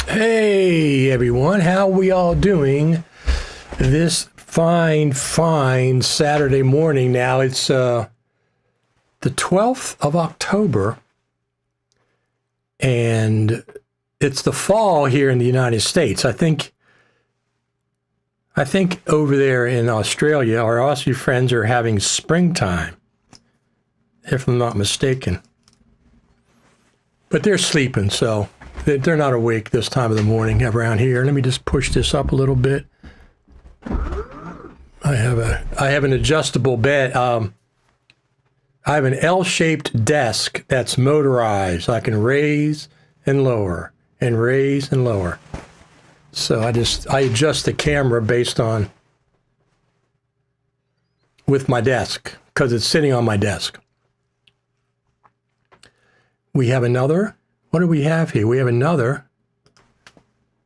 Hey everyone, how we all doing this fine Saturday morning? Now it's the 12th of October, and it's the fall here in the United States. I think over there in Australia, our Aussie friends are having springtime, if I'm not mistaken. But they're sleeping, so they're not awake this time of the morning around here. Let me just push this up a little bit. I have an adjustable bed. I have an L-shaped desk that's motorized. I can raise and lower and raise and lower. So I adjust the camera based on with my desk because it's sitting on my desk. We have another. What do we have here? We have another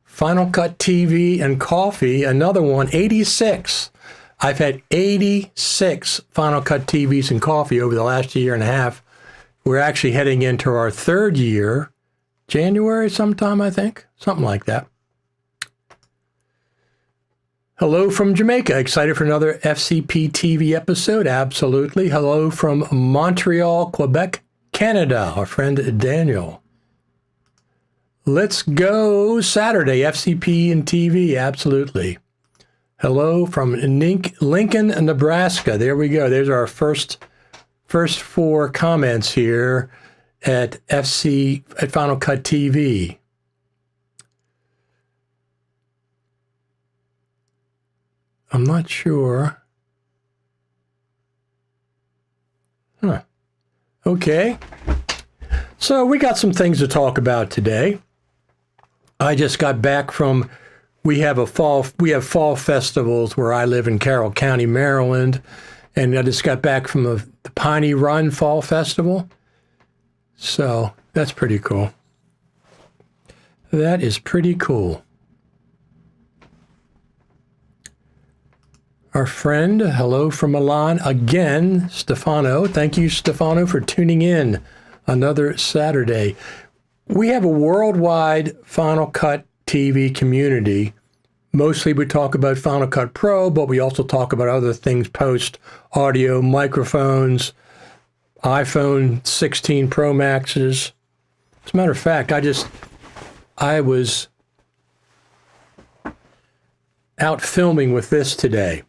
Final Cut TV and coffee. Another one, 86. I've had 86 Final Cut TVs and coffee over the last year and a half. We're actually heading into our third year, January sometime, I think, something like that. Hello from Jamaica. Excited for another FCP TV episode? Absolutely. Hello from Montreal, Quebec, Canada. Our friend Daniel. Let's go Saturday, FCP and TV. Absolutely. Hello from Lincoln, Nebraska. There we go. There's our first four comments here at Final Cut TV. I'm not sure. Huh. Okay. So we got some things to talk about today. I just got back from, we have fall festivals where I live in Carroll County, Maryland, and I just got back from the Piney Run Fall Festival. So that's pretty cool. That is pretty cool. Our friend, hello from Milan again, Stefano. Thank you, Stefano, for tuning in another Saturday. We have a worldwide Final Cut TV community. Mostly we talk about Final Cut Pro, but we also talk about other things, post, audio, microphones, iPhone 16 Pro Maxes. As a matter of fact, I was out filming with this today.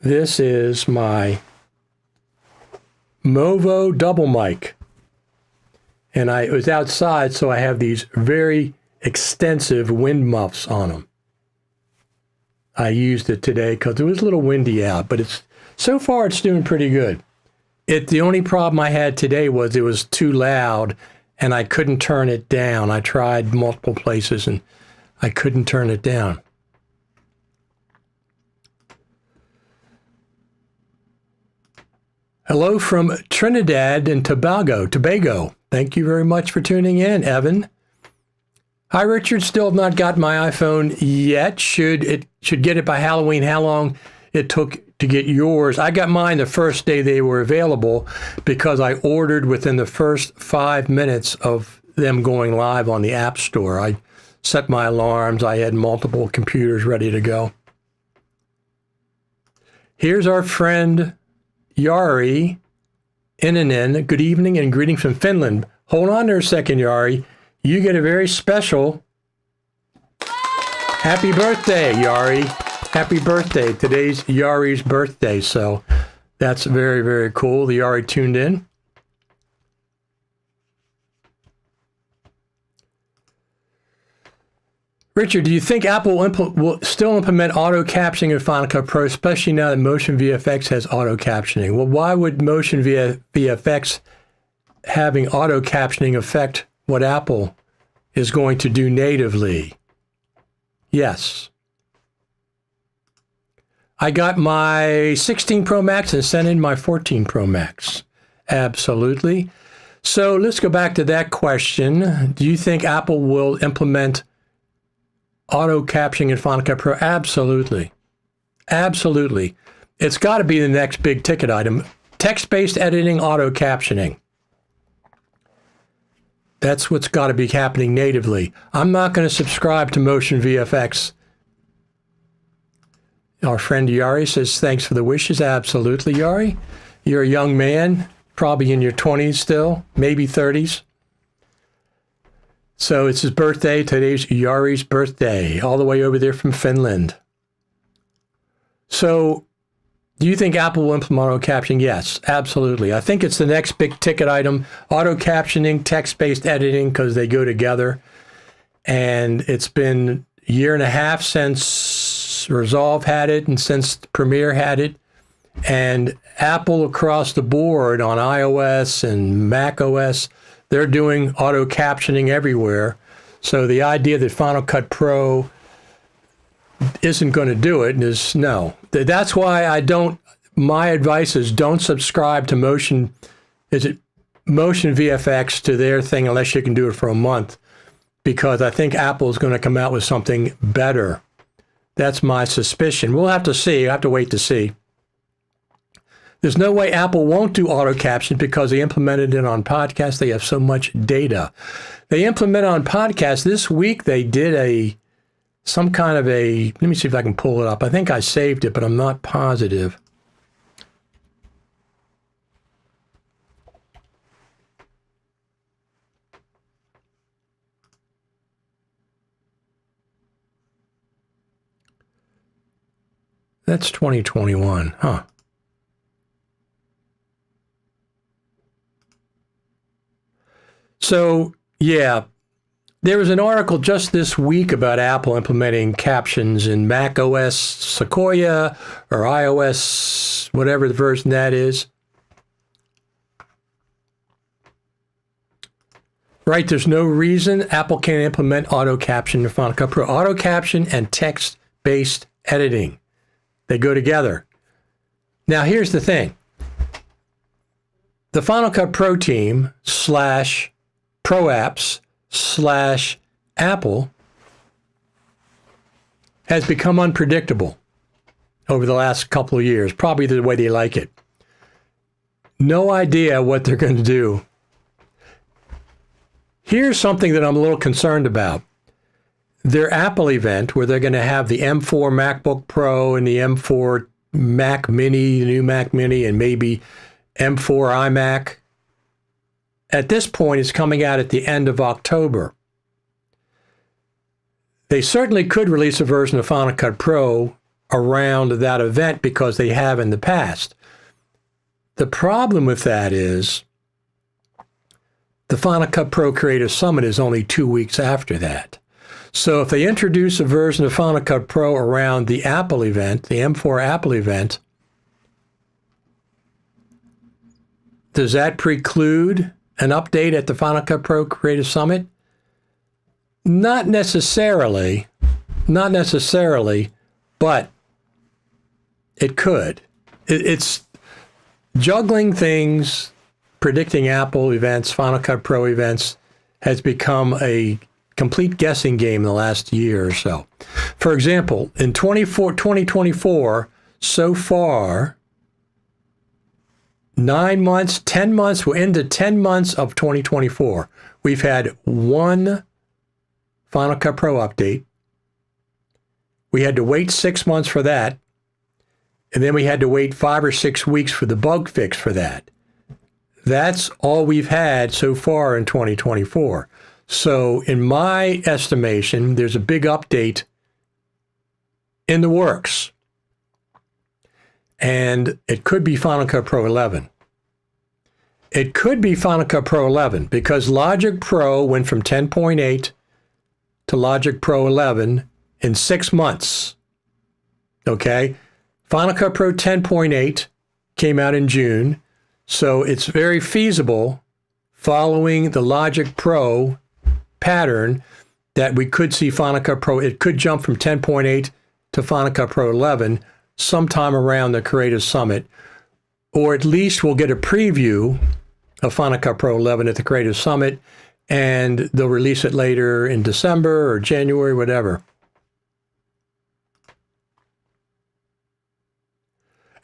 This is my Movo double mic. And it was outside, so I have these very extensive wind muffs on them. I used it today because it was a little windy out, but so far it's doing pretty good. The only problem I had today was it was too loud and I couldn't turn it down. I tried multiple places and I couldn't turn it down. Hello from Trinidad and Tobago. Thank you very much for tuning in, Evan. Hi, Richard. Still have not got my iPhone yet. Should get it by Halloween. How long it took to get yours? I got mine the first day they were available because I ordered within the first 5 minutes of them going live on the App Store. I set my alarms. I had multiple computers ready to go. Here's our friend Yari Innanen. Good evening and greetings from Finland. Hold on there a second, Yari. You get a very special happy birthday, Yari. Happy birthday. Today's Yari's birthday, so that's very, very cool. The Yari tuned in. Richard, do you think Apple will still implement auto captioning in Final Cut Pro, especially now that Motion VFX has auto captioning? Well, why would Motion VFX having auto captioning affect what Apple is going to do natively? Yes. I got my 16 Pro Max and sent in my 14 Pro Max. Absolutely. So let's go back to that question. Do you think Apple will implement auto captioning in Final Cut Pro? Absolutely. Absolutely. It's got to be the next big ticket item. Text-based editing, auto captioning. That's what's got to be happening natively. I'm not going to subscribe to Motion VFX. Our friend Yari says, thanks for the wishes. Absolutely, Yari. You're a young man, probably in your 20s still, maybe 30s. So it's his birthday. Today's Yari's birthday, all the way over there from Finland. So do you think Apple will implement auto captioning? Yes, absolutely. I think it's the next big ticket item. Auto captioning, text-based editing, because they go together. And it's been a year and a half since Resolve had it and since Premiere had it. And Apple across the board on iOS and Mac OS, they're doing auto captioning everywhere. So the idea that Final Cut Pro isn't going to do it is no. That's why my advice is don't subscribe to Motion VFX to their thing unless you can do it for a month, because I think Apple is going to come out with something better. That's my suspicion. We'll have to see. I have to wait to see. There's no way Apple won't do auto caption because they implemented it on podcasts. They have so much data. They implemented on podcasts. This week they did some kind of let me see if I can pull it up. I think I saved it, but I'm not positive. That's 2021, huh? So, yeah, there was an article just this week about Apple implementing captions in Mac OS Sequoia or iOS, whatever the version that is. Right, there's no reason Apple can't implement auto caption in Final Cut Pro. Auto caption and text-based editing, they go together. Now, here's the thing. The Final Cut Pro team / Pro Apps / Apple has become unpredictable over the last couple of years, probably the way they like it. No idea what they're going to do. Here's something that I'm a little concerned about. Their Apple event, where they're going to have the M4 MacBook Pro and the M4 Mac Mini, the new Mac Mini, and maybe M4 iMac, at this point, it's coming out at the end of October. They certainly could release a version of Final Cut Pro around that event because they have in the past. The problem with that is the Final Cut Pro Creative Summit is only 2 weeks after that. So if they introduce a version of Final Cut Pro around the Apple event, the M4 Apple event, does that preclude an update at the Final Cut Pro Creative Summit? Not necessarily, but it could. It's juggling things, predicting Apple events, Final Cut Pro events has become a complete guessing game in the last year or so. For example, in 2024, so far, 9 months, 10 months, we're into 10 months of 2024. We've had one Final Cut Pro update. We had to wait 6 months for that. And then we had to wait 5 or 6 weeks for the bug fix for that. That's all we've had so far in 2024. So in my estimation, there's a big update in the works. And it could be Final Cut Pro 11. It could be Final Cut Pro 11 because Logic Pro went from 10.8 to Logic Pro 11 in 6 months. Okay? Final Cut Pro 10.8 came out in June. So it's very feasible, following the Logic Pro pattern, that we could see Final Cut Pro. It could jump from 10.8 to Final Cut Pro 11 sometime around the Creative Summit, or at least we'll get a preview of Final Cut Pro 11 at the Creative Summit, and they'll release it later in December or January, whatever.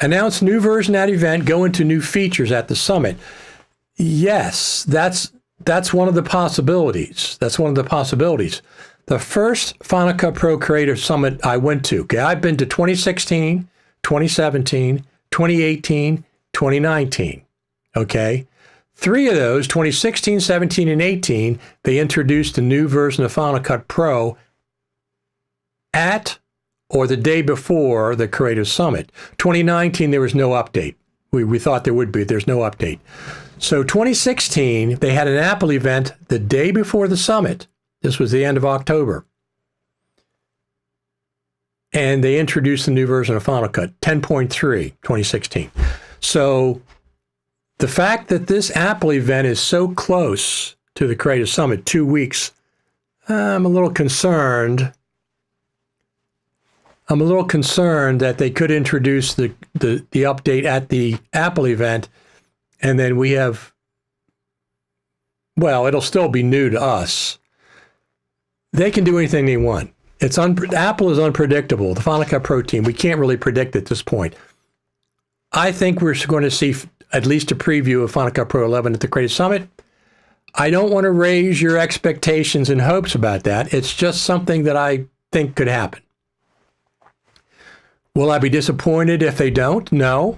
Announce new version at event, go into new features at the summit. Yes, that's that's one of the possibilities. That's one of the possibilities. The first Final Cut Pro Creator Summit I went to, okay, I've been to 2016, 2017, 2018, 2019, okay? 3 of those, 2016, 17, and 18, they introduced a new version of Final Cut Pro at or the day before the Creative Summit. 2019, there was no update. We thought there would be. There's no update. So 2016, they had an Apple event the day before the summit. This was the end of October. And they introduced the new version of Final Cut, 10.3, 2016. So the fact that this Apple event is so close to the Creative Summit, 2 weeks, I'm a little concerned. I'm a little concerned that they could introduce the update at the Apple event, and then we have, well, it'll still be new to us. They can do anything they want. Apple is unpredictable. The Final Cut Pro team, we can't really predict at this point. I think we're going to see at least a preview of Final Cut Pro 11 at the Creative Summit. I don't want to raise your expectations and hopes about that. It's just something that I think could happen. Will I be disappointed if they don't? No.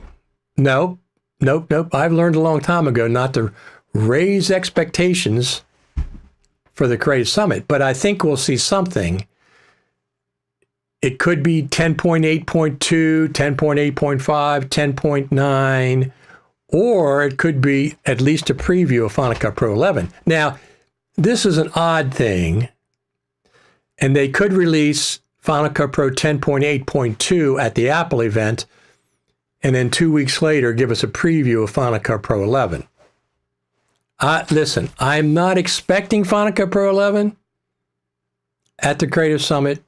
Nope. I've learned a long time ago not to raise expectations for the Creative Summit, but I think we'll see something. It could be 10.8.2, 10.8.5, 10.9, or it could be at least a preview of Final Cut Pro 11. Now, this is an odd thing, and they could release Final Cut Pro 10.8.2 at the Apple event, and then 2 weeks later give us a preview of Final Cut Pro 11. Listen, I'm not expecting Final Cut Pro 11 at the Creative Summit.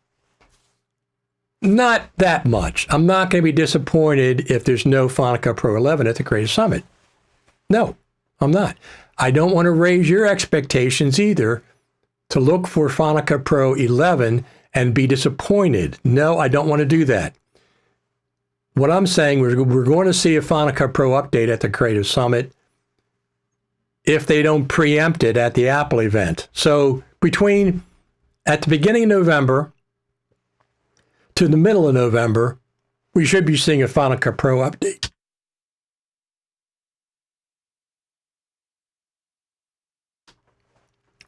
Not that much. I'm not going to be disappointed if there's no Final Cut Pro 11 at the Creative Summit. No, I'm not. I don't want to raise your expectations either to look for Final Cut Pro 11 and be disappointed. No, I don't want to do that. What I'm saying, we're going to see a Final Cut Pro update at the Creative Summit if they don't preempt it at the Apple event. So at the beginning of November to the middle of November, we should be seeing a Final Cut Pro update.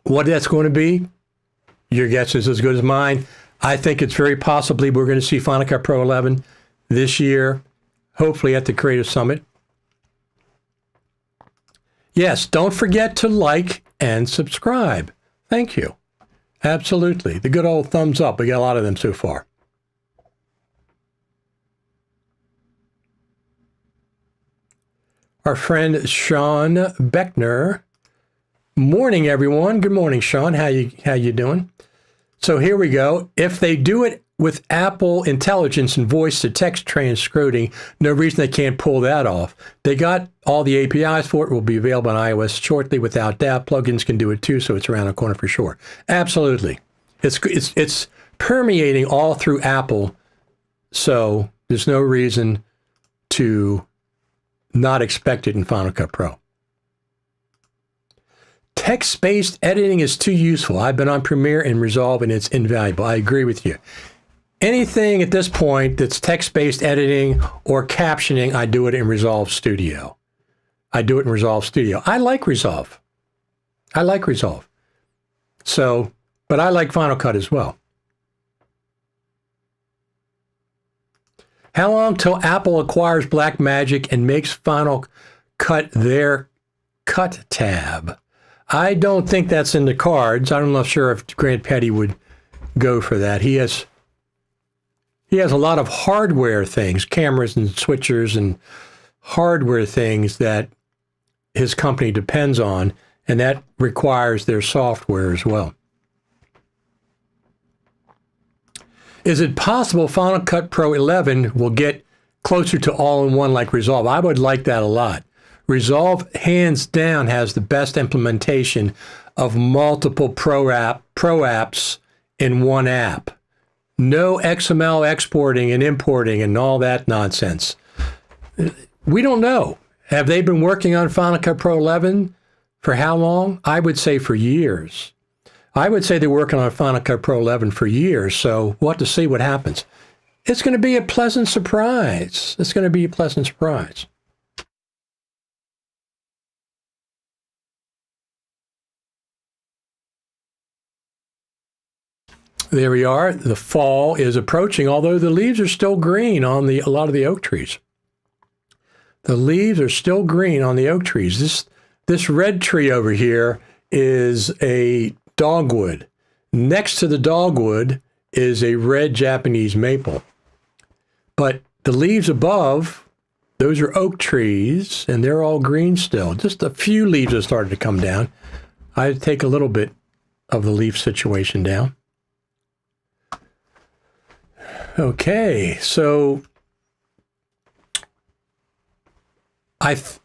What that's going to be, your guess is as good as mine. I think it's very possibly we're going to see Final Cut Pro 11 this year, hopefully at the Creative Summit. Yes, don't forget to like and subscribe. Thank you. Absolutely. The good old thumbs up. We got a lot of them so far. Our friend Sean Beckner. Morning, everyone. Good morning, Sean. How you doing? So here we go. If they do it with Apple Intelligence and voice-to-text transcoding, no reason they can't pull that off. They got all the APIs for it. Will be available on iOS shortly. Without doubt, plugins can do it too, so it's around the corner for sure. Absolutely. It's permeating all through Apple, so there's no reason to not expect it in Final Cut Pro. Text-based editing is too useful. I've been on Premiere and Resolve, and it's invaluable. I agree with you. Anything at this point that's text-based editing or captioning, I do it in Resolve Studio. I like Resolve. So, but I like Final Cut as well. How long till Apple acquires Blackmagic and makes Final Cut their Cut tab? I don't think that's in the cards. I'm not sure if Grant Petty would go for that. He has a lot of hardware things, cameras and switchers and hardware things that his company depends on, and that requires their software as well. Is it possible Final Cut Pro 11 will get closer to all-in-one like Resolve? I would like that a lot. Resolve, hands down, has the best implementation of multiple pro apps in one app. No XML exporting and importing and all that nonsense. We don't know. Have they been working on Final Cut Pro 11 For how long? I would say for years. I would say they're working on Final Cut Pro 11 for years, so we'll have to see what happens. It's going to be a pleasant surprise. It's going to be a pleasant surprise. There we are. The fall is approaching, although the leaves are still green on a lot of the oak trees. The leaves are still green on the oak trees. This red tree over here is a dogwood. Next to the dogwood is a red Japanese maple. But the leaves above, those are oak trees, and they're all green still. Just a few leaves have started to come down. I'd take a little bit of the leaf situation down. Okay, so if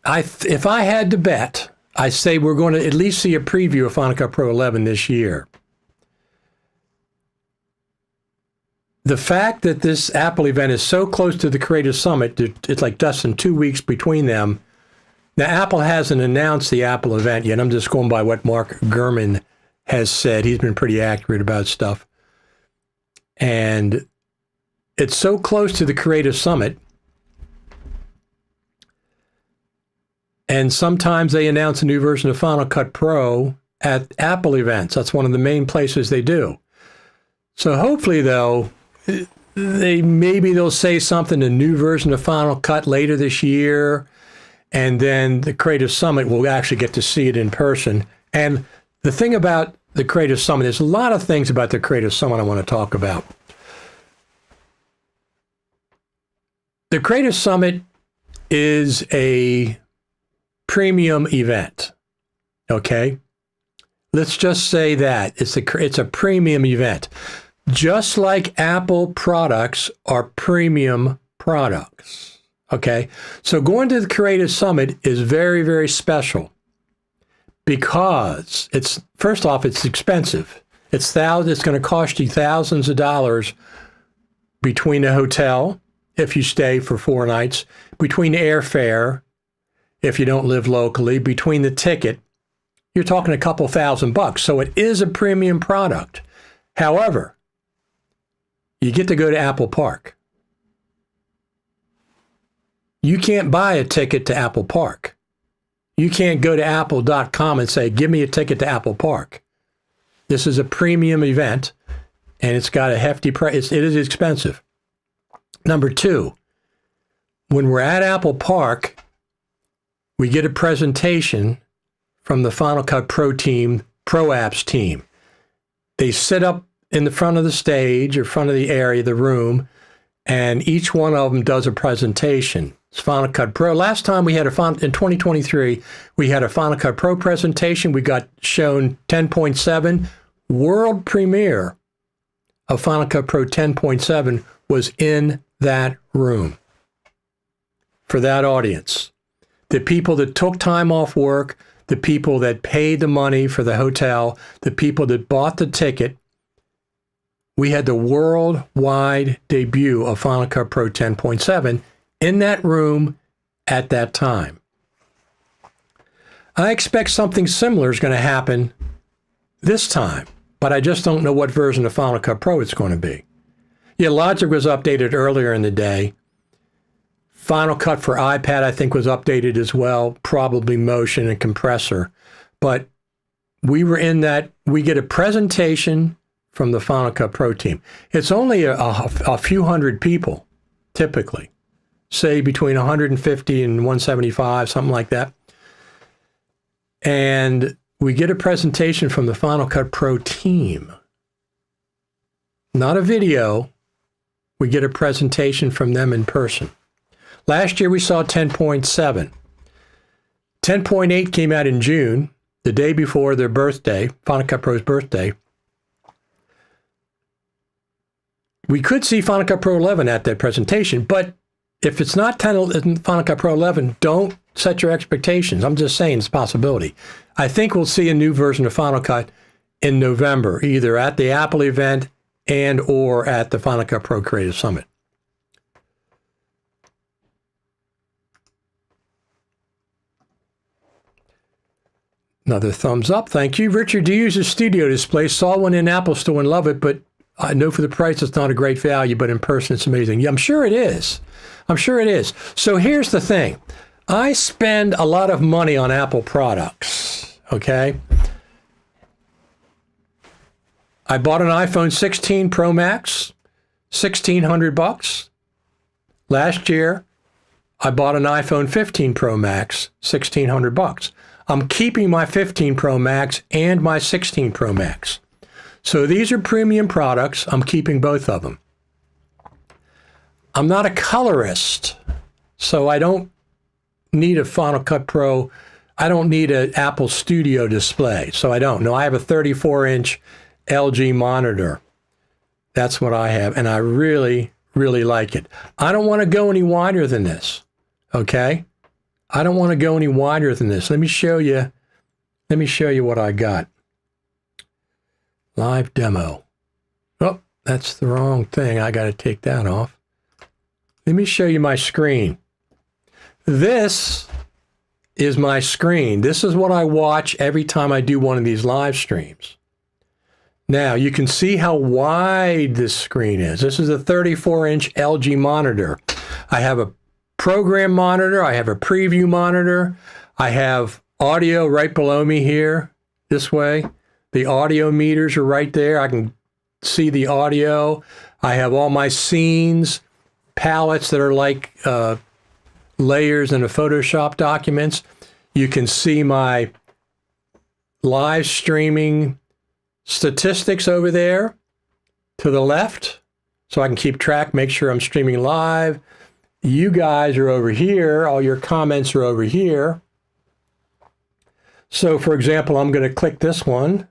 I had to bet, I say we're going to at least see a preview of Final Cut Pro 11 this year. The fact that this Apple event is so close to the Creative Summit, it's like less than 2 weeks between them. Now, Apple hasn't announced the Apple event yet. I'm just going by what Mark Gurman has said. He's been pretty accurate about stuff. And it's so close to the Creative Summit. And sometimes they announce a new version of Final Cut Pro at Apple events. That's one of the main places they do. So hopefully, though, maybe they'll say something, a new version of Final Cut later this year, and then the Creative Summit will actually get to see it in person. And the thing about the Creative Summit, there's a lot of things about the Creative Summit I want to talk about. The Creative Summit is a premium event, okay? Let's just say that. It's a premium event. Just like Apple products are premium products, okay? So going to the Creative Summit is very, very special because first off, it's expensive. It's going to cost you thousands of dollars between the hotel, if you stay for 4 nights, between airfare, if you don't live locally, between the ticket, you're talking a couple $1,000. So it is a premium product. However, you get to go to Apple Park. You can't buy a ticket to Apple Park. You can't go to apple.com and say, give me a ticket to Apple Park. This is a premium event, and it's got a hefty price. It is expensive. Number 2, when we're at Apple Park, we get a presentation from the Final Cut Pro team, Pro Apps team. They sit up in the front of the stage or front of the area, the room, and each one of them does a presentation. It's Final Cut Pro. Last time we had in 2023, we had a Final Cut Pro presentation. We got shown 10.7. World premiere of Final Cut Pro 10.7 was in that room for that audience. The people that took time off work, the people that paid the money for the hotel, the people that bought the ticket. We had the worldwide debut of Final Cut Pro 10.7 in that room at that time. I expect something similar is going to happen this time, but I just don't know what version of Final Cut Pro it's going to be. Yeah, Logic was updated earlier in the day. Final Cut for iPad, I think, was updated as well, probably Motion and Compressor. But we were in that, we get a presentation from the Final Cut Pro team. It's only a few hundred people, typically. Say between 150 and 175, something like that. And we get a presentation from the Final Cut Pro team. Not a video. We get a presentation from them in person. Last year we saw 10.7. 10.8 came out in June, the day before their birthday, Final Cut Pro's birthday. We could see Final Cut Pro 11 at that presentation, but if it's not Final Cut Pro 11, don't set your expectations. I'm just saying it's a possibility. I think we'll see a new version of Final Cut in November, either at the Apple event and or at the Final Cut Pro Creative Summit. Another thumbs up. Thank you. Richard, do you use a studio display? Saw one in Apple Store and love it, but I know for the price it's not a great value, but in person it's amazing. Yeah, I'm sure it is. I'm sure it is. So here's the thing. I spend a lot of money on Apple products, okay? I bought an iPhone 16 Pro Max, $1,600. Last year, I bought an iPhone 15 Pro Max, $1,600. I'm keeping my 15 Pro Max and my 16 Pro Max. So these are premium products. I'm keeping both of them. I'm not a colorist, so I don't need a Final Cut Pro. I don't need an Apple Studio display, so I don't. No, I have a 34-inch LG monitor. That's what I have, and I really, really like it. I don't want to go any wider than this, okay? I don't want to go any wider than this. Let me show you what I got. Live demo. Oh, that's the wrong thing. I got to take that off. Let me show you my screen. This is my screen. This is what I watch every time I do one of these live streams. Now, you can see how wide this screen is. This is a 34-inch LG monitor. I have a program monitor. I have a preview monitor. I have audio right below me here, this way. The audio meters are right there. I can see the audio. I have all my scenes, palettes that are like layers in the Photoshop documents. You can see my live streaming statistics over there to the left, so I can keep track, make sure I'm streaming live. You guys are over here. All your comments are over here. So, for example, I'm going to click this one.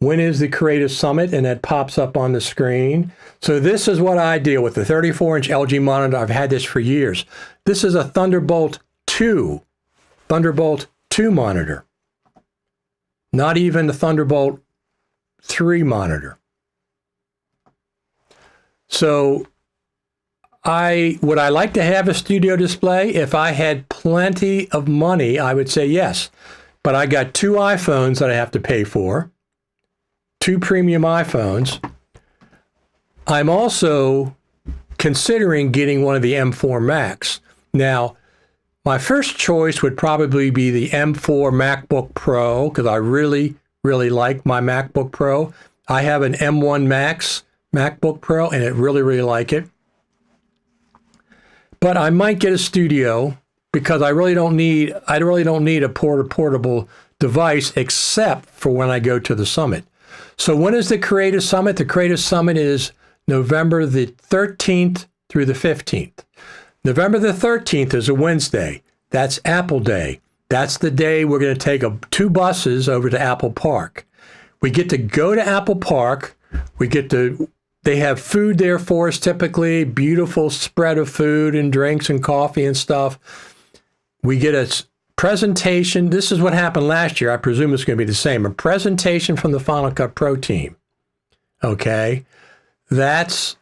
When is the Creative Summit? And that pops up on the screen. So this is what I deal with, the 34-inch LG monitor. I've had this for years. This is a Thunderbolt 2 monitor. Not even the Thunderbolt 3 monitor. So would I like to have a studio display? If I had plenty of money, I would say yes. But I got 2 iPhones that I have to pay for, 2 premium iPhones. I'm also considering getting one of the M4 Max. Now, my first choice would probably be the M4 MacBook Pro, because I really, really like my MacBook Pro. I have an M1 Max MacBook Pro, and I really, really like it. But I might get a studio because I really don't need a portable device except for when I go to the summit. So when is the Creative Summit? The Creative Summit is November the 13th through the 15th. November the 13th is a Wednesday. That's Apple Day. That's the day we're going to take 2 buses over to Apple Park. We get to go to Apple Park. They have food there for us typically, beautiful spread of food and drinks and coffee and stuff. We get a presentation. This is what happened last year. I presume it's going to be the same. A presentation from the Final Cut Pro team. Okay? That's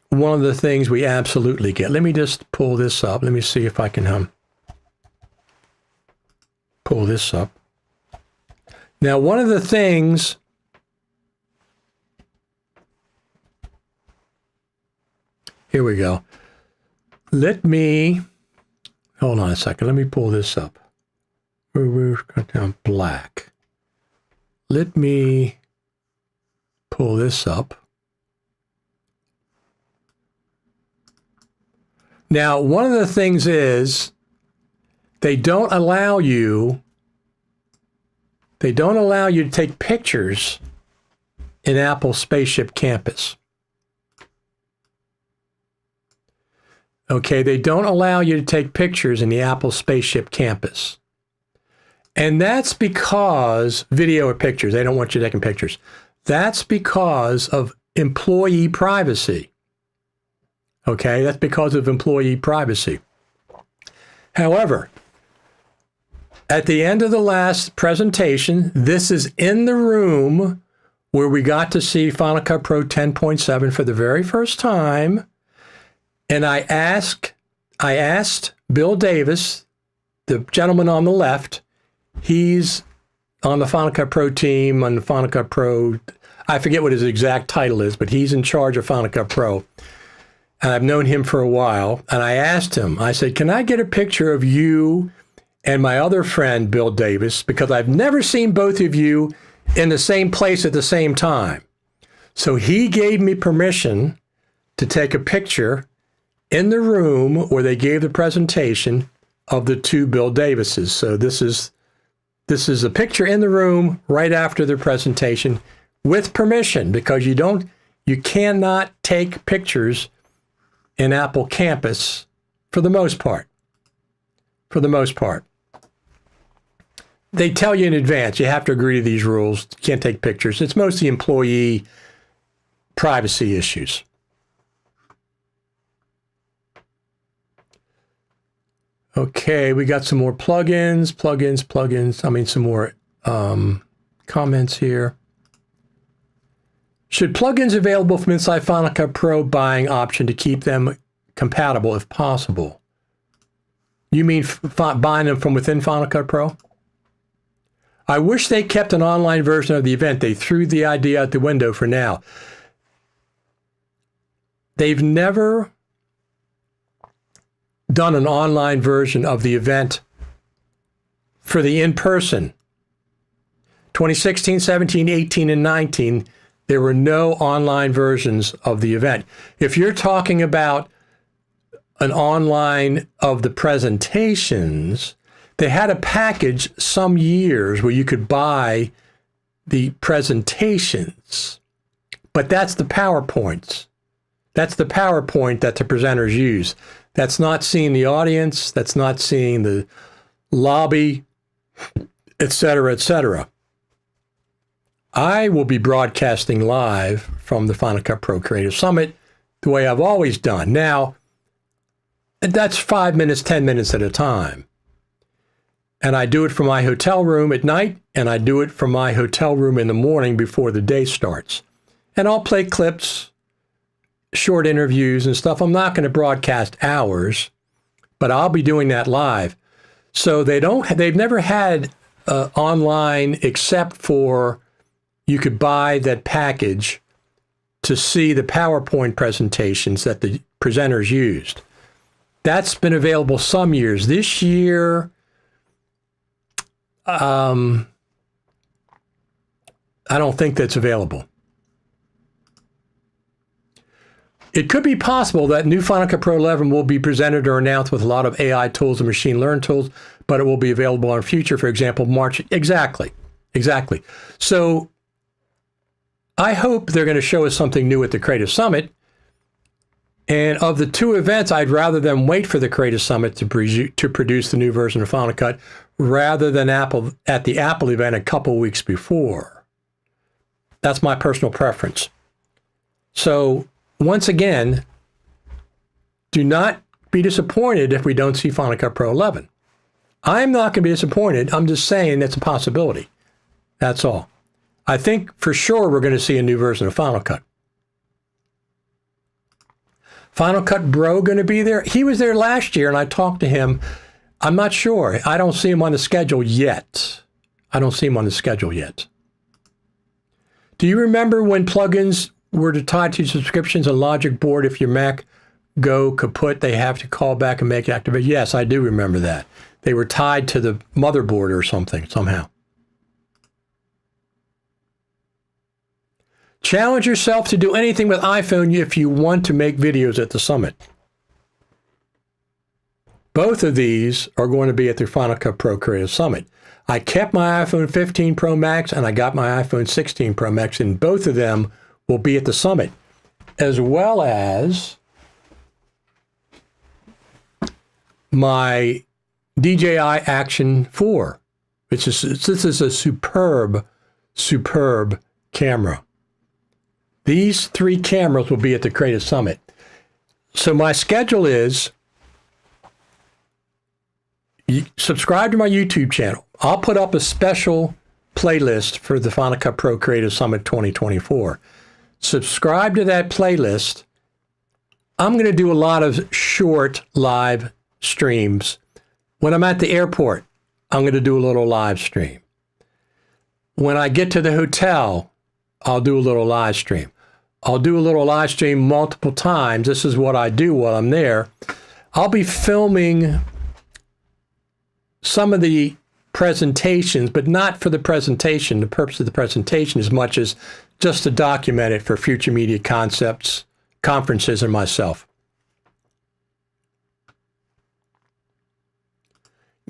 one of the things we absolutely get. Let me just pull this up. Let me see if I can pull this up. Now, one of the things... Here we go. Hold on a second. Let me pull this up. We're going down black. Let me pull this up. Now, one of the things is they don't allow you to take pictures in Apple Spaceship Campus. Okay, they don't allow you to take pictures in the Apple Spaceship Campus. And that's because, video or pictures, they don't want you taking pictures. That's because of employee privacy. Okay, that's because of employee privacy. However, at the end of the last presentation, this is in the room where we got to see Final Cut Pro 10.7 for the very first time. And I asked Bill Davis, the gentleman on the left, He's on the Final Cut Pro team, on the Final Cut Pro. I forget what his exact title is, but he's in charge of Final Cut Pro. And I've known him for a while. And I asked him, I said, can I get a picture of you and my other friend, Bill Davis? Because I've never seen both of you in the same place at the same time. So he gave me permission to take a picture in the room where they gave the presentation of the two Bill Davises. So this is a picture in the room right after the presentation with permission, because you cannot take pictures in Apple campus for the most part. For the most part. They tell you in advance, you have to agree to these rules. You can't take pictures. It's mostly employee privacy issues. Okay, we got some more plugins. I mean, some more comments here. Should plugins available from inside Final Cut Pro buying option to keep them compatible if possible? You mean buying them from within Final Cut Pro? I wish they kept an online version of the event. They threw the idea out the window for now. They've never done an online version of the event for the in-person. 2016, 17, 18, and 19, there were no online versions of the event. If you're talking about an online of the presentations, they had a package some years where you could buy the presentations, but that's the PowerPoints. That's the PowerPoint that the presenters use. That's not seeing the audience. That's not seeing the lobby, et cetera, et cetera. I will be broadcasting live from the Final Cut Pro Creative Summit the way I've always done. Now, that's 5 minutes, 10 minutes at a time. And I do it from my hotel room at night, and I do it from my hotel room in the morning before the day starts. And I'll play clips, short interviews and stuff. I'm not going to broadcast hours, but I'll be doing that live. So they've never had online except for you could buy that package to see the PowerPoint presentations that the presenters used. That's been available some years. This year, I don't think that's available. It could be possible that new Final Cut Pro 11 will be presented or announced with a lot of AI tools and machine learning tools, but it will be available in future, for example, March. Exactly. So I hope they're going to show us something new at the Creative Summit. And of the two events, I'd rather them wait for the Creative Summit to produce the new version of Final Cut rather than at the Apple event a couple weeks before. That's my personal preference. So once again, do not be disappointed if we don't see Final Cut Pro 11. I'm not going to be disappointed. I'm just saying it's a possibility. That's all. I think for sure we're going to see a new version of Final Cut. Final Cut Bro going to be there? He was there last year, and I talked to him. I'm not sure. I don't see him on the schedule yet. Do you remember when plugins were tied to subscriptions and Logic Board? If your Mac go kaput, they have to call back and make it activate? Yes, I do remember that. They were tied to the motherboard or something, somehow. Challenge yourself to do anything with iPhone if you want to make videos at the summit. Both of these are going to be at the Final Cut Pro Creative Summit. I kept my iPhone 15 Pro Max and I got my iPhone 16 Pro Max, and both of them will be at the summit, as well as my DJI Action 4. This is a superb camera. These three cameras will be at the Creative Summit. So my schedule is subscribe to my YouTube channel. I'll put up a special playlist for the Final Cut Pro Creative Summit 2024. Subscribe to that playlist. I'm going to do a lot of short live streams. When I'm at the airport, I'm going to do a little live stream. When I get to the hotel, I'll do a little live stream. I'll do a little live stream multiple times. This is what I do while I'm there. I'll be filming some of the presentations, but not for the presentation, the purpose of the presentation, as much as just to document it for Future Media Concepts, conferences, and myself.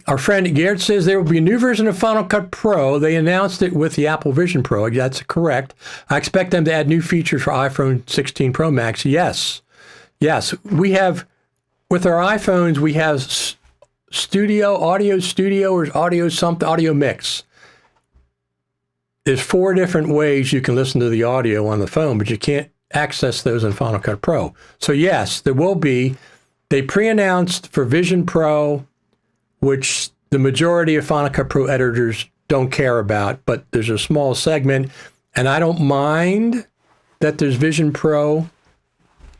Our friend Garrett says there will be a new version of Final Cut Pro. They announced it with the Apple Vision Pro. That's correct. I expect them to add new features for iPhone 16 Pro Max. Yes. Yes. We have, with our iPhones, we have audio studio, or audio mix. There's 4 different ways you can listen to the audio on the phone, but you can't access those in Final Cut Pro. So yes, there will be. They pre-announced for Vision Pro, which the majority of Final Cut Pro editors don't care about, but there's a small segment, and I don't mind that there's Vision Pro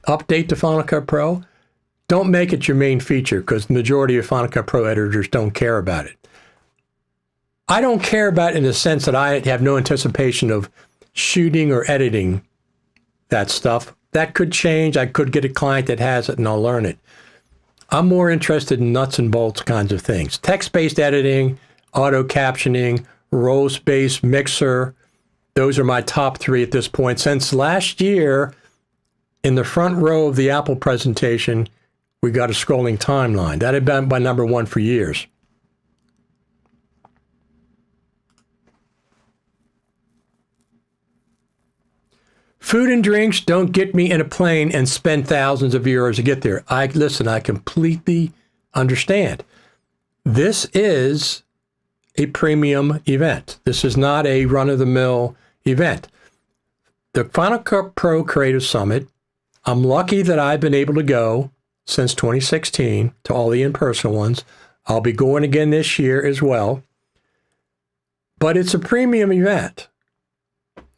update to Final Cut Pro. Don't make it your main feature, because the majority of Final Cut Pro editors don't care about it. I don't care about it in the sense that I have no anticipation of shooting or editing that stuff. That could change. I could get a client that has it and I'll learn it. I'm more interested in nuts and bolts kinds of things. Text-based editing, auto captioning, roles-based mixer. Those are my top 3 at this point. Since last year, in the front row of the Apple presentation, we got a scrolling timeline. That had been my number 1 for years. Food and drinks don't get me in a plane and spend thousands of euros to get there. Listen, I completely understand. This is a premium event. This is not a run-of-the-mill event. The Final Cut Pro Creative Summit, I'm lucky that I've been able to go since 2016 to all the in-person ones. I'll be going again this year as well. But it's a premium event,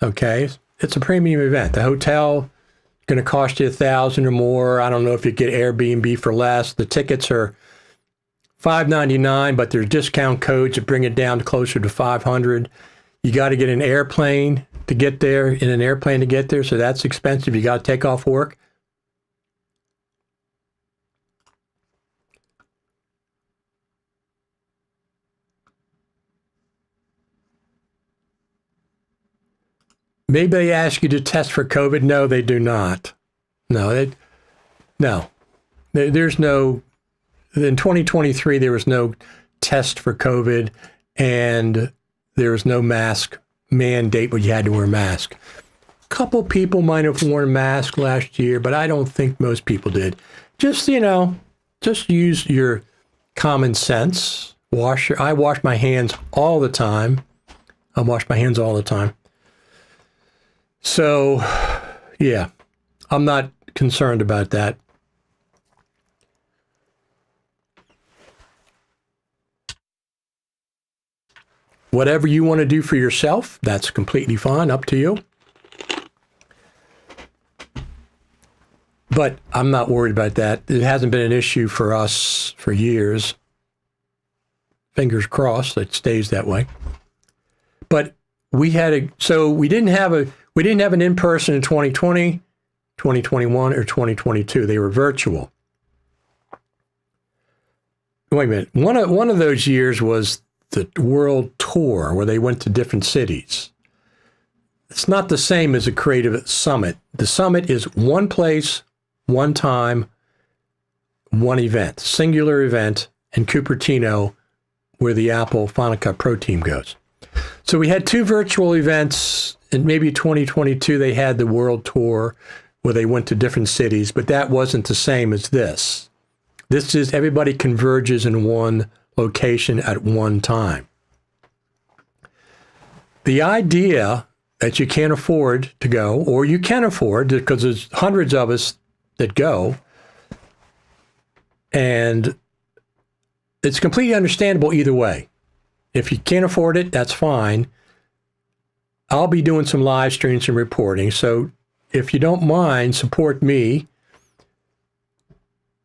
okay? It's a premium event. The hotel is going to cost you $1,000 or more. I don't know if you get Airbnb for less. The tickets are $599, but there's discount codes that bring it down to closer to $500. You got to get an airplane to get there, so that's expensive. You got to take off work. Maybe they ask you to test for COVID. No, they do not. No. There's no, in 2023, there was no test for COVID, and there was no mask mandate where you had to wear a mask. A couple people might have worn a mask last year, but I don't think most people did. Just use your common sense. I wash my hands all the time. So, yeah, I'm not concerned about that. Whatever you want to do for yourself, that's completely fine, up to you. But I'm not worried about that. It hasn't been an issue for us for years. Fingers crossed it stays that way. But we didn't have an in-person in 2020, 2021, or 2022. They were virtual. Wait a minute. One of those years was the world tour where they went to different cities. It's not the same as a creative summit. The summit is one place, one time, one event, singular event in Cupertino, where the Apple Final Cut Pro team goes. So we had 2 virtual events, and maybe 2022 they had the world tour where they went to different cities, but that wasn't the same as this. This is everybody converges in one location at one time. The idea that you can't afford to go, or you can afford, because there's hundreds of us that go, and it's completely understandable either way. If you can't afford it, that's fine. I'll be doing some live streams and reporting. So if you don't mind, support me.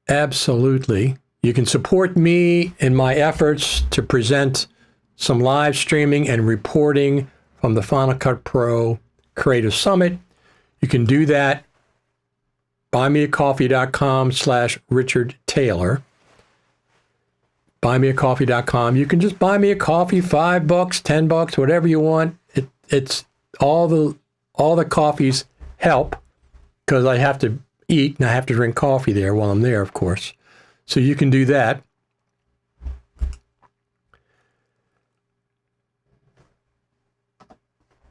Absolutely. You can support me in my efforts to present some live streaming and reporting from the Final Cut Pro Creative Summit. You can do that. buymeacoffee.com/Richard Taylor. Buymeacoffee.com. You can just buy me a coffee, $5, $10, whatever you want. It's all the coffees help because I have to eat and I have to drink coffee there while I'm there, of course. So you can do that.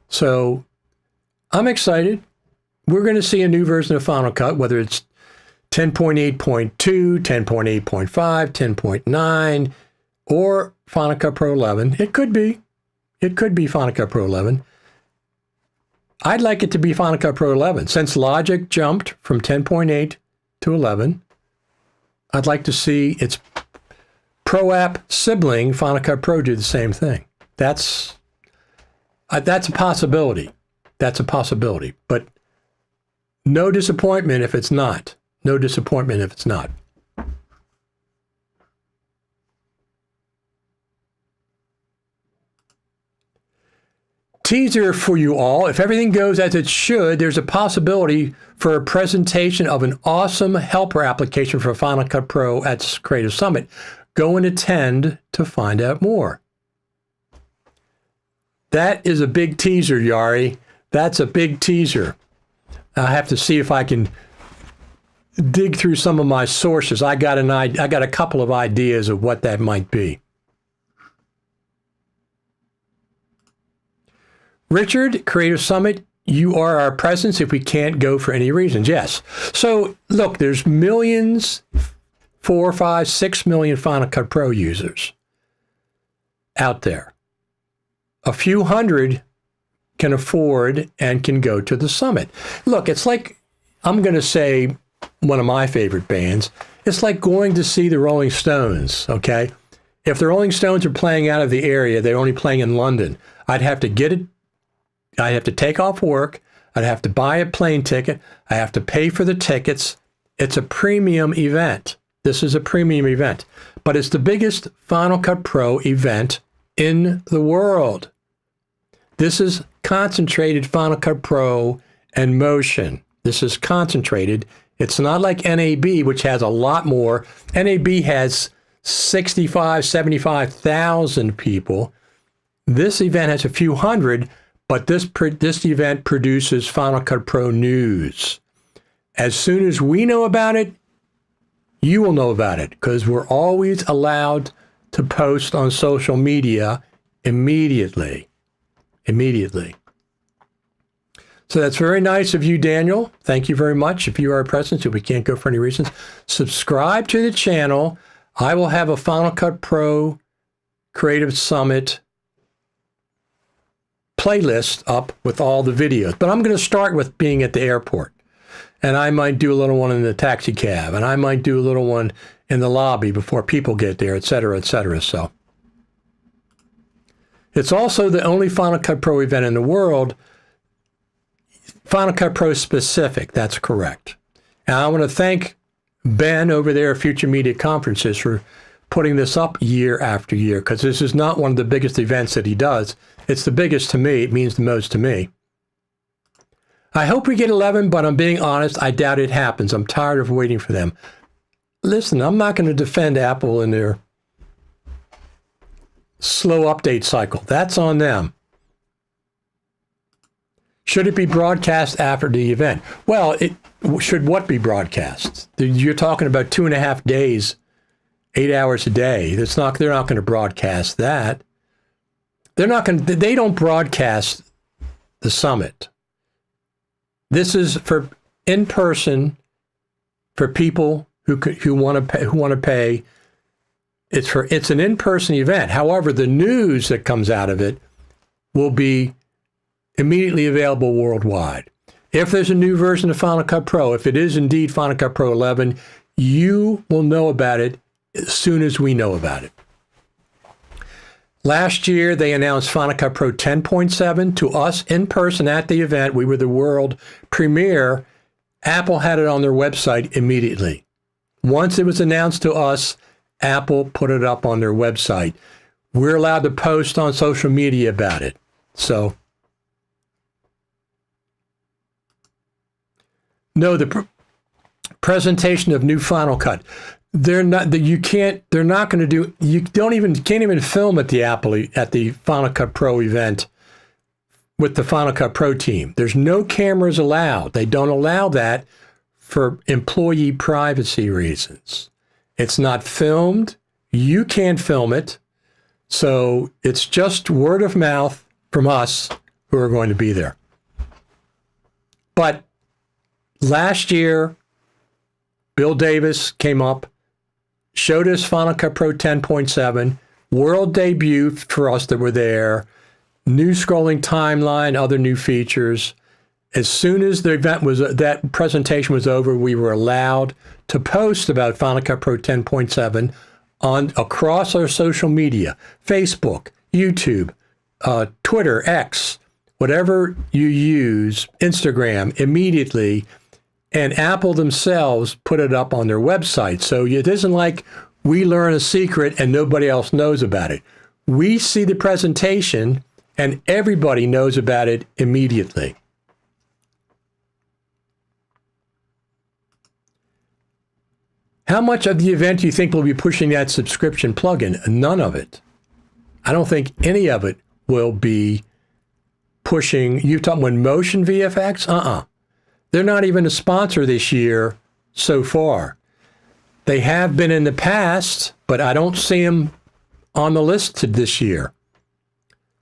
So I'm excited. We're going to see a new version of Final Cut, whether it's 10.8.2, 10.8.5, 10.9, or Final Cut Pro 11. It could be Final Cut Pro 11. I'd like it to be Final Cut Pro 11. Since Logic jumped from 10.8 to 11, I'd like to see its Pro App sibling, Final Cut Pro, do the same thing. That's a possibility. That's a possibility. But no disappointment if it's not. No disappointment if it's not. Teaser for you all. If everything goes as it should, there's a possibility for a presentation of an awesome helper application for Final Cut Pro at Creative Summit. Go and attend to find out more. That is a big teaser, Yari. That's a big teaser. I have to see if I can dig through some of my sources. I got a couple of ideas of what that might be. Richard, Creative Summit, you are our presence if we can't go for any reasons. Yes. So look, there's millions, 4, 5, 6 million Final Cut Pro users out there. A few hundred can afford and can go to the summit. Look, it's like, I'm going to say one of my favorite bands. It's like going to see the Rolling Stones, okay? If the Rolling Stones are playing out of the area, they're only playing in London, I'd have to get it. I have to take off work. I'd have to buy a plane ticket. I have to pay for the tickets. It's a premium event. This is a premium event, but it's the biggest Final Cut Pro event in the world. This is concentrated Final Cut Pro and Motion. This is concentrated. It's not like NAB, which has a lot more. NAB has 65, 75,000 people. This event has a few hundred, but this event produces Final Cut Pro news. As soon as we know about it, you will know about it, because we're always allowed to post on social media immediately. So that's very nice of you, Daniel. Thank you very much. If you are present, if we can't go for any reasons, subscribe to the channel. I will have a Final Cut Pro Creative Summit playlist up with all the videos. But I'm going to start with being at the airport. And I might do a little one in the taxi cab. And I might do a little one in the lobby before people get there, et cetera, et cetera. So it's also the only Final Cut Pro event in the world, Final Cut Pro specific. That's correct. And I want to thank Ben over there at Future Media Conferences for putting this up year after year, because this is not one of the biggest events that he does. It's the biggest to me. It means the most to me. I hope we get 11, but I'm being honest, I doubt it happens. I'm tired of waiting for them. Listen, I'm not going to defend Apple and their slow update cycle. That's on them. Should it be broadcast after the event? Well, it should what be broadcast? You're talking about 2.5 days, 8 hours a day. They're not going to broadcast that. They don't broadcast the summit. This is for in person, for people who want to pay. It's an in-person event. However, the news that comes out of it will be immediately available worldwide. If there's a new version of Final Cut Pro, if it is indeed Final Cut Pro 11, you will know about it as soon as we know about it. Last year, they announced Final Cut Pro 10.7 to us in person at the event. We were the world premiere. Apple had it on their website immediately. Once it was announced to us, Apple put it up on their website. We're allowed to post on social media about it. So, no, the presentation of new Final Cut. They're not that you can't. They're not going to do. You can't even film at the Final Cut Pro event with the Final Cut Pro team. There's no cameras allowed. They don't allow that for employee privacy reasons. It's not filmed. You can't film it. So it's just word of mouth from us who are going to be there. But last year, Bill Davis came up, showed us Final Cut Pro 10.7, world debut for us that were there, new scrolling timeline, other new features. As soon as the event was, that presentation was over, we were allowed to post about Final Cut Pro 10.7 across our social media, Facebook, YouTube, Twitter, X, whatever you use, Instagram, immediately. And Apple themselves put it up on their website. So it isn't like we learn a secret and nobody else knows about it. We see the presentation and everybody knows about it immediately. How much of the event do you think will be pushing that subscription plugin? None of it. I don't think any of it will be pushing. You talking about Motion VFX? They're not even a sponsor this year so far. They have been in the past, but I don't see them on the list to this year.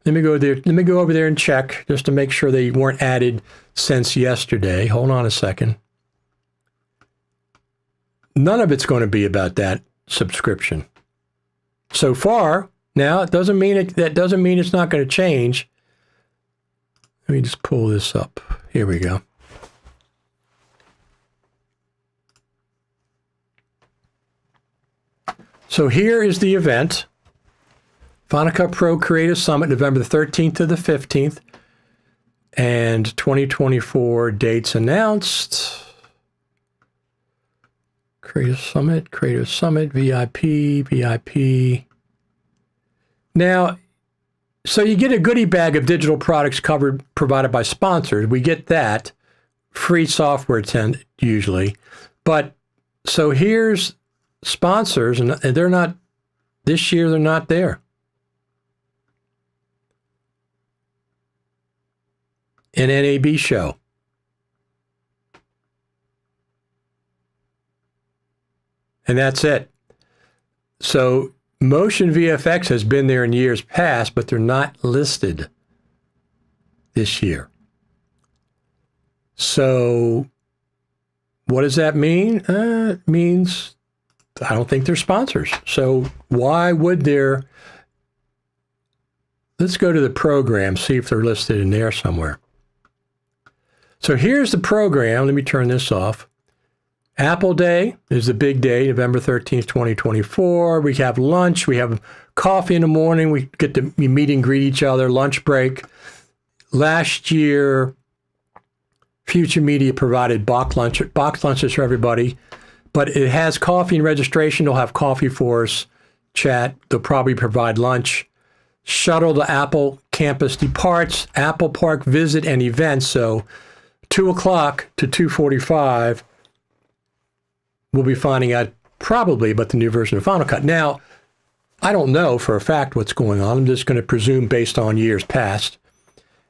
Let me go there. Let me go over there and check just to make sure they weren't added since yesterday. Hold on a second. None of it's going to be about that subscription so far. Now, it doesn't mean that doesn't mean it's not going to change. Let me just pull this up. Here we go. So here is the event. Final Cut Pro Creative Summit, November the 13th to the 15th. And 2024 dates announced. Creative Summit, VIP. Now, so you get a goodie bag of digital products provided by sponsors. We get that. Free software usually. But, so here's sponsors, and they're not, this year they're not there. An NAB show. And that's it. So Motion VFX has been there in years past, but they're not listed this year. So what does that mean? It means I don't think they're sponsors. So why would there? Let's go to the program, see if they're listed in there somewhere. So here's the program. Let me turn this off. Apple Day is the big day, November 13th, 2024. We have lunch. We have coffee in the morning. We get to meet and greet each other, lunch break. Last year, Future Media provided box lunches for everybody, but it has coffee and registration. They'll have coffee for us, chat. They'll probably provide lunch. Shuttle to Apple campus departs, Apple Park visit and events. So 2 o'clock to 2:45, we'll be finding out probably about the new version of Final Cut. Now, I don't know for a fact what's going on. I'm just going to presume based on years past.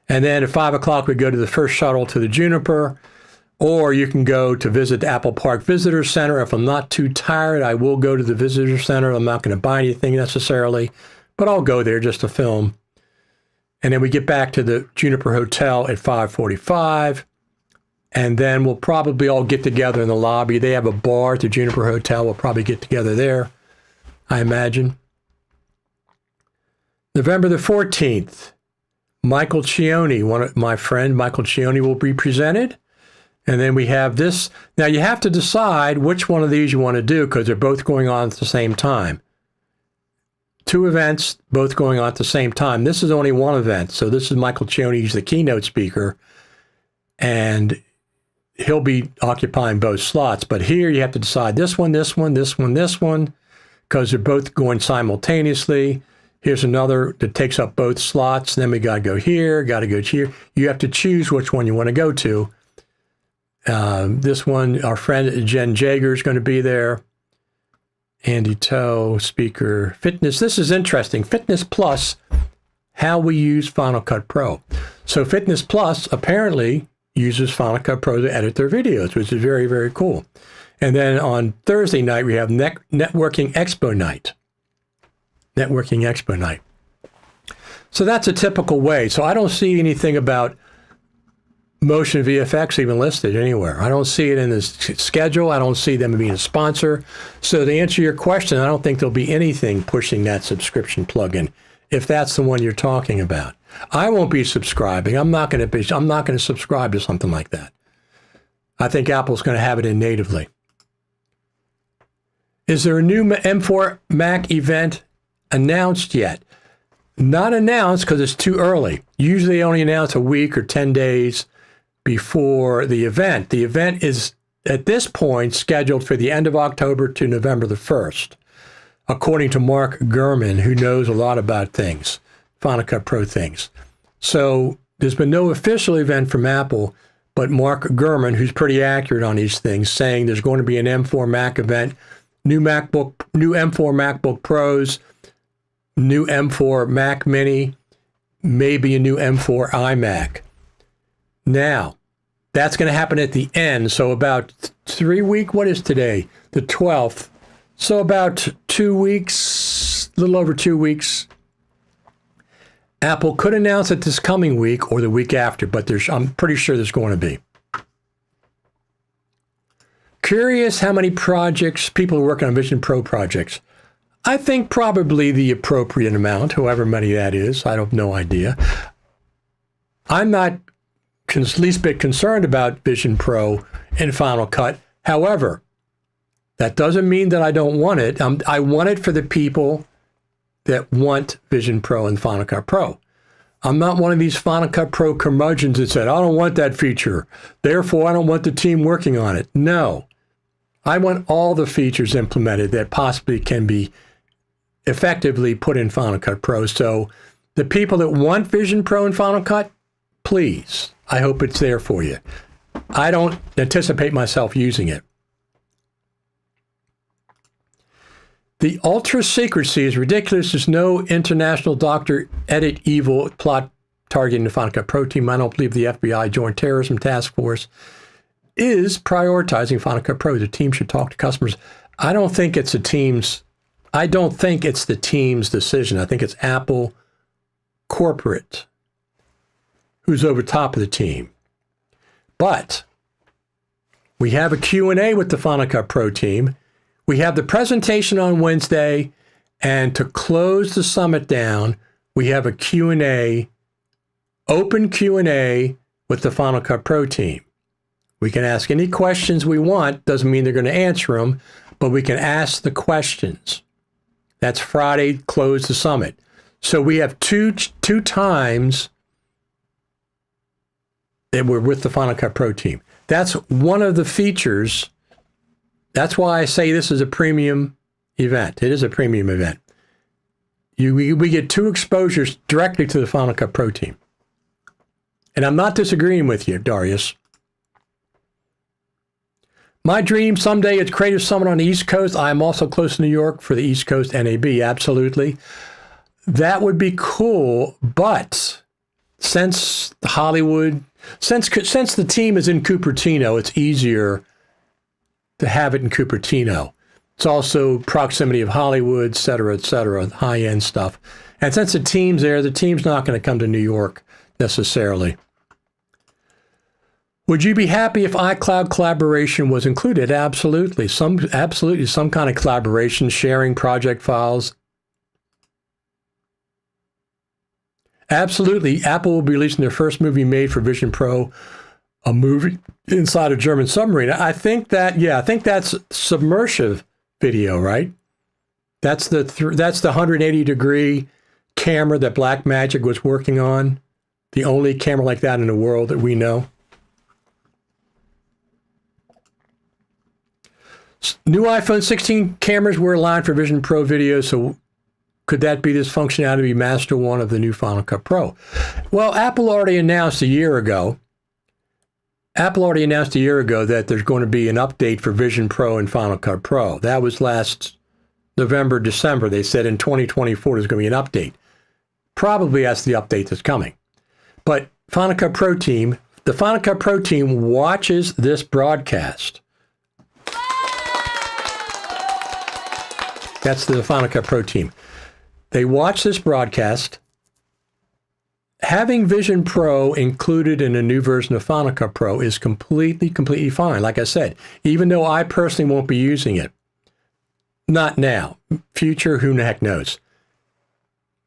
And then at 5 o'clock, we go to the first shuttle to the Juniper, or you can go to visit the Apple Park Visitor Center. If I'm not too tired, I will go to the Visitor Center. I'm not going to buy anything necessarily, but I'll go there just to film. And then we get back to the Juniper Hotel at 5:45. And then we'll probably all get together in the lobby. They have a bar at the Juniper Hotel. We'll probably get together there, I imagine. November the 14th, Michael Cioni, my friend Michael Cioni, will be presented. And then we have this. Now, you have to decide which one of these you want to do because they're both going on at the same time. 2 events, both going on at the same time. This is only one event. So this is Michael Cioni. He's the keynote speaker. And he'll be occupying both slots. But here you have to decide this one, because they're both going simultaneously. Here's another that takes up both slots. Then we got to go here, got to go here. You have to choose which one you want to go to. This one, our friend Jen Jager is going to be there. Andy Toe, speaker, fitness. This is interesting. Fitness Plus, how we use Final Cut Pro. So Fitness Plus apparently uses Final Cut Pro to edit their videos, which is very, very cool. And then on Thursday night, we have Networking Expo Night. Networking Expo Night. So that's a typical way. So I don't see anything about Motion VFX even listed anywhere. I don't see it in the schedule. I don't see them being a sponsor. So to answer your question, I don't think there'll be anything pushing that subscription plugin, if that's the one you're talking about. I won't be subscribing. I'm not going to subscribe to something like that. I think Apple's going to have it in natively. Is there a new M4 Mac event announced yet? Not announced because it's too early. Usually they only announce a week or 10 days before the event. The event is, at this point, scheduled for the end of October to November the 1st, according to Mark Gurman, who knows a lot about things, Final Cut Pro things. So there's been no official event from Apple, but Mark Gurman, who's pretty accurate on these things, saying there's going to be an M4 Mac event, new M4 MacBook Pros, new M4 Mac Mini, maybe a new M4 iMac. Now, that's going to happen at the end. So about 3 weeks, what is today? The 12th. So about 2 weeks, a little over 2 weeks. Apple could announce it this coming week or the week after, but I'm pretty sure there's going to be. Curious how many projects people are working on Vision Pro projects. I think probably the appropriate amount, however many that is. I have no idea. I'm not least bit concerned about Vision Pro and Final Cut. However, that doesn't mean that I don't want it. I want it for the people that want Vision Pro and Final Cut Pro. I'm not one of these Final Cut Pro curmudgeons that said, I don't want that feature, therefore I don't want the team working on it. No. I want all the features implemented that possibly can be effectively put in Final Cut Pro. So the people that want Vision Pro and Final Cut, please, I hope it's there for you. I don't anticipate myself using it. The ultra secrecy is ridiculous. There's no international Dr. Edit Evil plot targeting the Final Cut Pro team. I don't believe the FBI Joint Terrorism Task Force is prioritizing Final Cut Pro. The team should talk to customers. I don't think it's the team's decision. I think it's Apple corporate who's over top of the team. But we have a Q&A with the Final Cut Pro team. We have the presentation on Wednesday, and to close the summit down, we have a Q&A, open Q&A with the Final Cut Pro team. We can ask any questions we want. Doesn't mean they're going to answer them, but we can ask the questions. That's Friday, close the summit. So we have two times that we're with the Final Cut Pro team. That's one of the features. That's why I say this is a premium event. It is a premium event. We get 2 exposures directly to the Final Cut Pro team. And I'm not disagreeing with you, Darius. My dream someday is Creative Summit on the East Coast. I am also close to New York for the East Coast NAB, absolutely. That would be cool, but since Hollywood, since the team is in Cupertino, it's easier to have it in Cupertino. It's also proximity of Hollywood, et cetera, high-end stuff. And since the team's there, the team's not going to come to New York necessarily. Would you be happy if iCloud collaboration was included? Absolutely. Absolutely some kind of collaboration, sharing project files. Absolutely. Apple will be releasing their first movie made for Vision Pro, a movie inside a German submarine. I think that's submersive video, right? That's the 180-degree camera that Blackmagic was working on. The only camera like that in the world that we know. New iPhone 16 cameras were aligned for Vision Pro video, so could that be this functionality be Master 1 of the new Final Cut Pro? Well, Apple already announced a year ago that there's going to be an update for Vision Pro and Final Cut Pro. That was last November, December. They said in 2024 there's going to be an update. Probably that's the update that's coming. But the Final Cut Pro team watches this broadcast. That's the Final Cut Pro team. They watch this broadcast. Having Vision Pro included in a new version of Final Cut Pro is completely fine. Like I said, even though I personally won't be using it. Not now. Future, who the heck knows.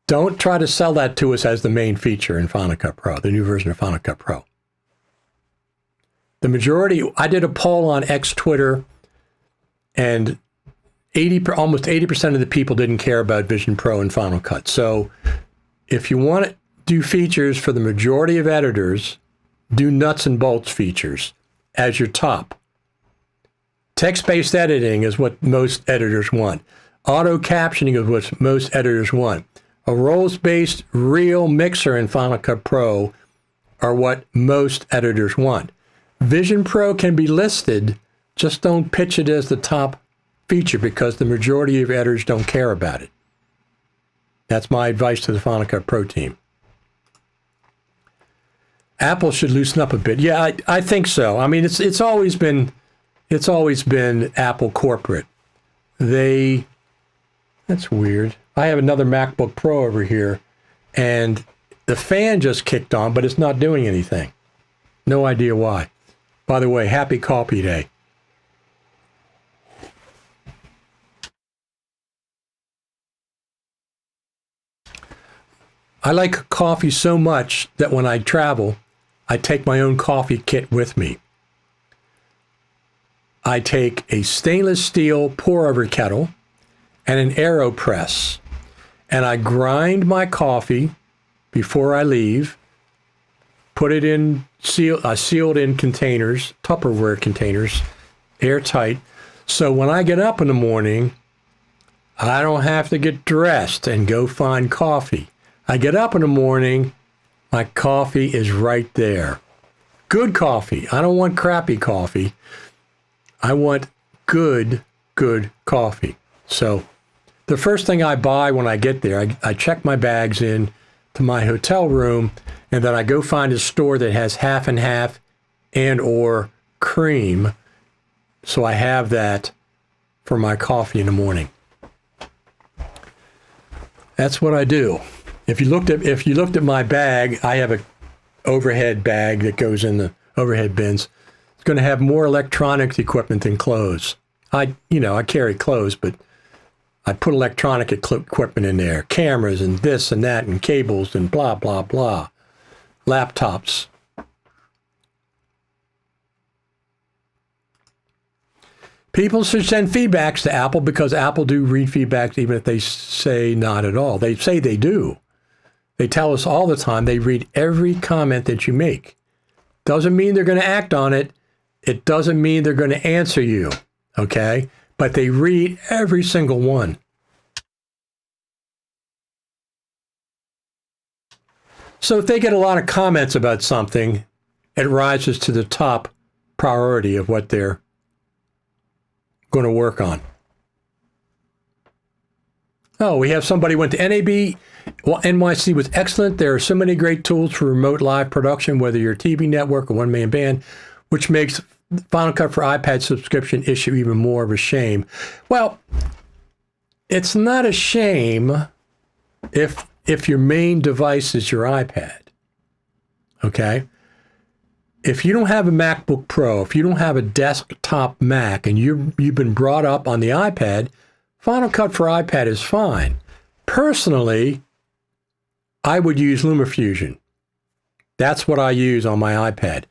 Don't try to sell that to us as the main feature in Final Cut Pro, the new version of Final Cut Pro. The majority, I did a poll on X Twitter, and almost 80% of the people didn't care about Vision Pro and Final Cut. So if you want to do features for the majority of editors, do nuts and bolts features as your top. Text-based editing is what most editors want. Auto captioning is what most editors want. A roles-based real mixer in Final Cut Pro are what most editors want. Vision Pro can be listed, just don't pitch it as the top feature because the majority of editors don't care about it. That's my advice to the Final Cut Pro team. Apple should loosen up a bit. Yeah, I think so. I mean, it's always been Apple corporate. That's weird. I have another MacBook Pro over here, and the fan just kicked on, but it's not doing anything. No idea why. By the way, happy coffee day. I like coffee so much that when I travel, I take my own coffee kit with me. I take a stainless steel pour-over kettle and an AeroPress, and I grind my coffee before I leave, put it in sealed in containers, Tupperware containers, airtight, so when I get up in the morning, I don't have to get dressed and go find coffee. I get up in the morning, my coffee is right there. Good coffee. I don't want crappy coffee. I want good coffee. So the first thing I buy when I get there, I check my bags in to my hotel room, and then I go find a store that has half and half and or cream. So I have that for my coffee in the morning. That's what I do. If you looked at my bag, I have an overhead bag that goes in the overhead bins. It's going to have more electronics equipment than clothes. I carry clothes, but I put electronic equipment in there, cameras and this and that and cables and blah, blah, blah, laptops. People should send feedbacks to Apple because Apple do read feedbacks even if they say not at all. They say they do. They tell us all the time they read every comment that you make. Doesn't mean they're going to act on it. It doesn't mean they're going to answer you, okay? But they read every single one. So if they get a lot of comments about something, it rises to the top priority of what they're going to work on. Oh, we have somebody went to NAB. Well, NYC was excellent. There are so many great tools for remote live production, whether you're a TV network or one-man band, which makes Final Cut for iPad subscription issue even more of a shame. Well, it's not a shame if your main device is your iPad, okay? If you don't have a MacBook Pro, if you don't have a desktop Mac, and you've been brought up on the iPad, Final Cut for iPad is fine. Personally, I would use LumaFusion. That's what I use on my iPad.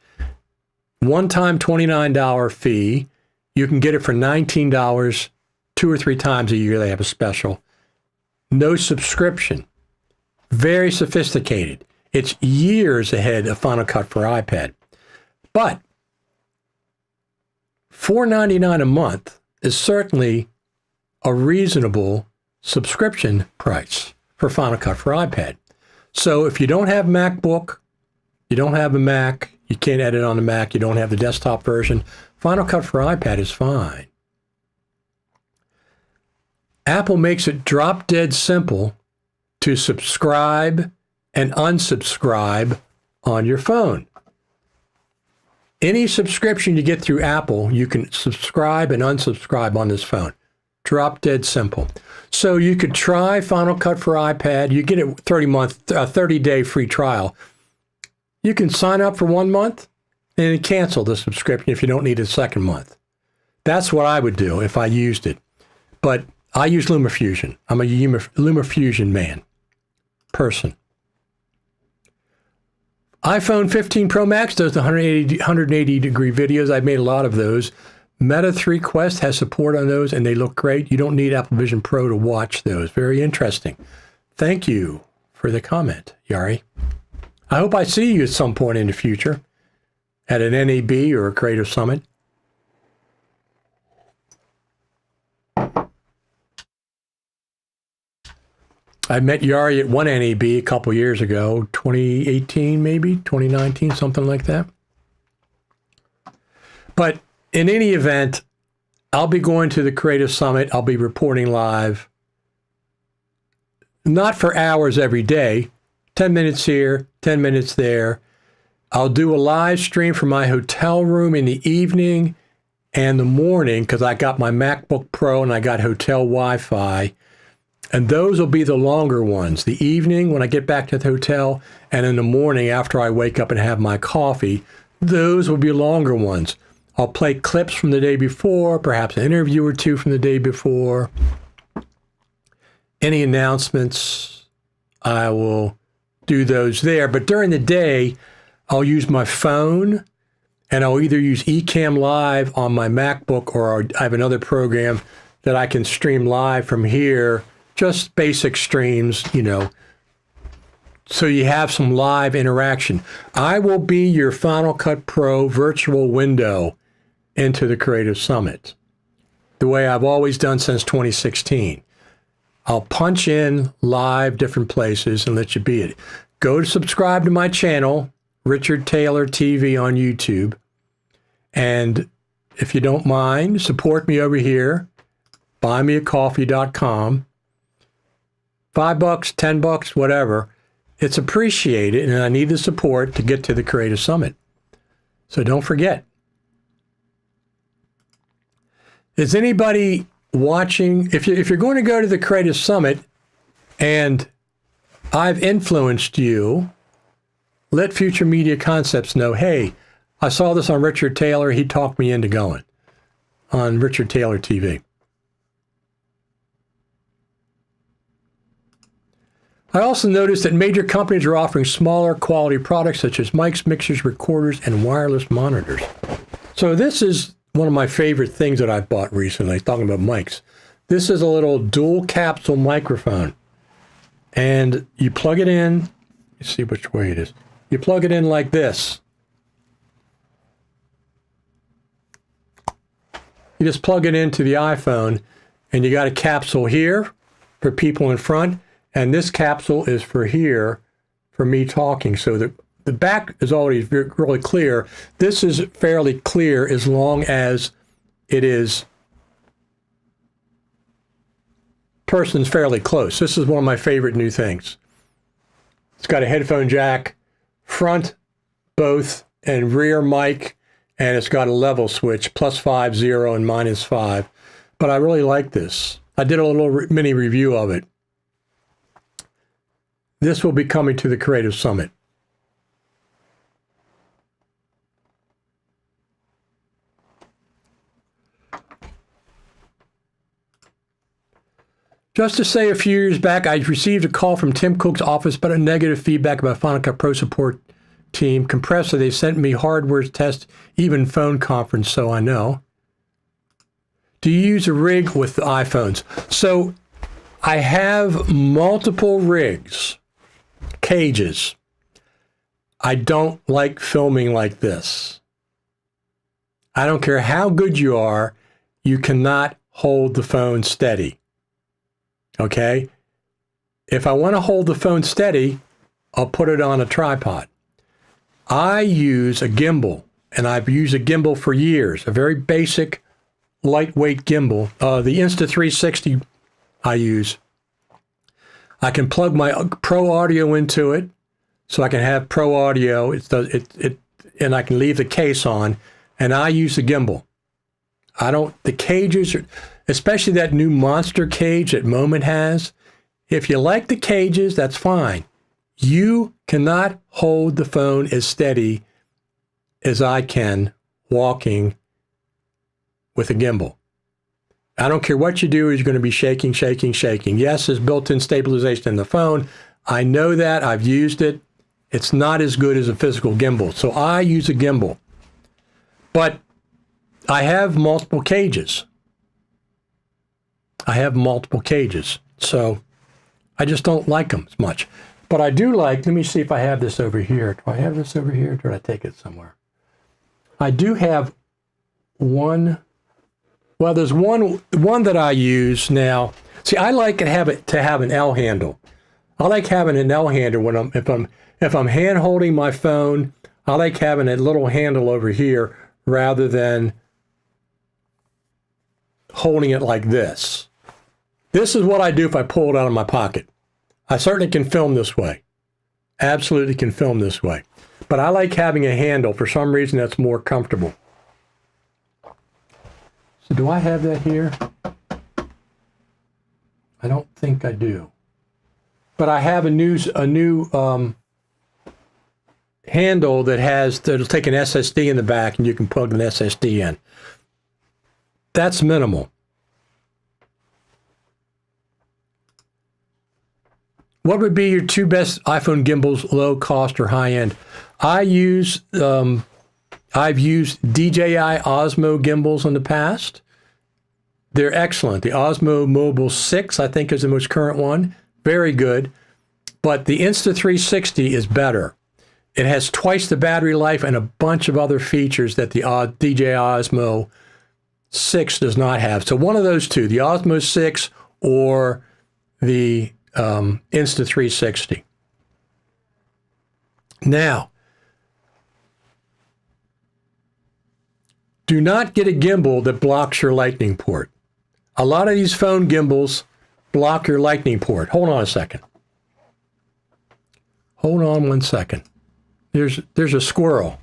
One-time $29 fee. You can get it for $19 2 or 3 times a year. They have a special. No subscription. Very sophisticated. It's years ahead of Final Cut for iPad. But $4.99 a month is certainly a reasonable subscription price for Final Cut for iPad. So if you don't have MacBook, you don't have a Mac, you can't edit on the Mac, you don't have the desktop version, Final Cut for iPad is fine. Apple makes it drop dead simple to subscribe and unsubscribe on your phone. Any subscription you get through Apple, you can subscribe and unsubscribe on this phone. Drop dead simple. So you could try Final Cut for iPad. You get a 30-day free trial. You can sign up for 1 month and then cancel the subscription if you don't need a second month. That's what I would do if I used it. But I use LumaFusion. I'm a LumaFusion person. iPhone 15 Pro Max does the 180 degree videos. I've made a lot of those. Meta 3 Quest has support on those, and they look great. You don't need Apple Vision Pro to watch those. Very interesting. Thank you for the comment, Yari. I hope I see you at some point in the future at an NAB or a Creative Summit. I met Yari at one NAB a couple years ago, 2018 maybe, 2019, something like that. But in any event, I'll be going to the Creative Summit. I'll be reporting live, not for hours every day, 10 minutes here, 10 minutes there. I'll do a live stream from my hotel room in the evening and the morning because I got my MacBook Pro and I got hotel Wi-Fi. And those will be the longer ones. The evening when I get back to the hotel and in the morning after I wake up and have my coffee, those will be longer ones. I'll play clips from the day before, perhaps an interview or two from the day before. Any announcements, I will do those there. But during the day, I'll use my phone and I'll either use Ecamm Live on my MacBook or I have another program that I can stream live from here. Just basic streams, you know, so you have some live interaction. I will be your Final Cut Pro virtual window into the Creative Summit, the way I've always done since 2016. I'll punch in live different places and let you be it. Go to subscribe to my channel, Richard Taylor TV on YouTube. And if you don't mind, support me over here, buymeacoffee.com. $5, $10, whatever. It's appreciated, and I need the support to get to the Creative Summit. So don't forget. Is anybody watching? If you're going to go to the Creative Summit and I've influenced you, let Future Media Concepts know, hey, I saw this on Richard Taylor. He talked me into going on Richard Taylor TV. I also noticed that major companies are offering smaller quality products such as mics, mixers, recorders, and wireless monitors. So this is one of my favorite things that I've bought recently, talking about mics. This is a little dual capsule microphone. And you plug it in, you see which way it is. You plug it in like this. You just plug it into the iPhone, and you got a capsule here for people in front. And this capsule is for here, for me talking. So the back is already really clear. This is fairly clear as long as it is person's fairly close. This is one of my favorite new things. It's got a headphone jack, front, both, and rear mic, and it's got a level switch, +5, 0, and -5. But I really like this. I did a little mini review of it. This will be coming to the Creative Summit. Just to say, a few years back, I received a call from Tim Cook's office about a negative feedback about Final Cut Pro support team compressor. They sent me hardware test, even phone conference, so I know. Do you use a rig with the iPhones? So I have multiple rigs. Cages. I don't like filming like this. I don't care how good you are. you cannot hold the phone steady. Okay? If I want to hold the phone steady, I'll put it on a tripod. I use a gimbal, and I've used a gimbal for years, a very basic, lightweight gimbal. The Insta360 I use. I can plug my Pro Audio into it, so I can have Pro Audio. And I can leave the case on, and I use the gimbal. The cages, especially that new monster cage that Moment has, if you like the cages, that's fine. You cannot hold the phone as steady as I can walking with a gimbal. I don't care what you do, you're going to be shaking, shaking, shaking. Yes, there's built-in stabilization in the phone. I know that. I've used it. It's not as good as a physical gimbal. So I use a gimbal. But I have multiple cages. So I just don't like them as much. But I do like, let me see if I have this over here. Do I have this over here? Or did I take it somewhere? I do have one. Well, there's one that I use now. See, I like to have an L handle. I like having an L handle if I'm hand holding my phone. I like having a little handle over here rather than holding it like this. This is what I do if I pull it out of my pocket. I certainly can film this way. Absolutely can film this way. But I like having a handle. For some reason, that's more comfortable. So do I have that here? I don't think I do. But I have a new handle that'll take an SSD in the back, and you can plug an SSD in. That's minimal. What would be your two best iPhone gimbals, low cost or high end? I've used DJI Osmo gimbals in the past. They're excellent. The Osmo Mobile 6, I think, is the most current one. Very good. But the Insta360 is better. It has twice the battery life and a bunch of other features that the DJI Osmo 6 does not have. So one of those two, the Osmo 6 or the Insta360. Now, do not get a gimbal that blocks your lightning port. A lot of these phone gimbals block your lightning port. Hold on a second. Hold on one second. There's a squirrel.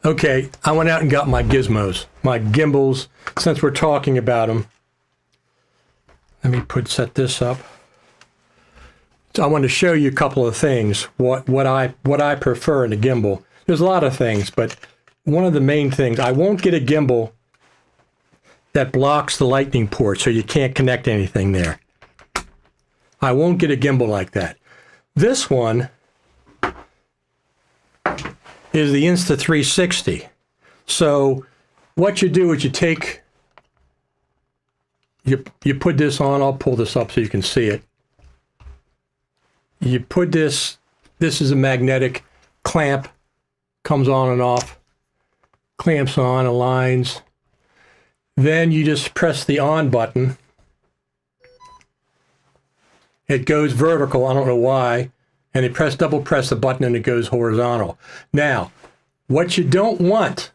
Okay, I went out and got my gizmos, my gimbals, since we're talking about them. Let me set this up. So I want to show you a couple of things, what I prefer in a gimbal. There's a lot of things, but one of the main things, I won't get a gimbal that blocks the lightning port so you can't connect anything there. I won't get a gimbal like that. This one is the Insta360. So what you do is you put this on. I'll pull this up so you can see it. You put this is a magnetic clamp, comes on and off, clamps on, aligns. Then you just press the on button. It goes vertical, I don't know why, and you double press the button and it goes horizontal. Now, what you don't want,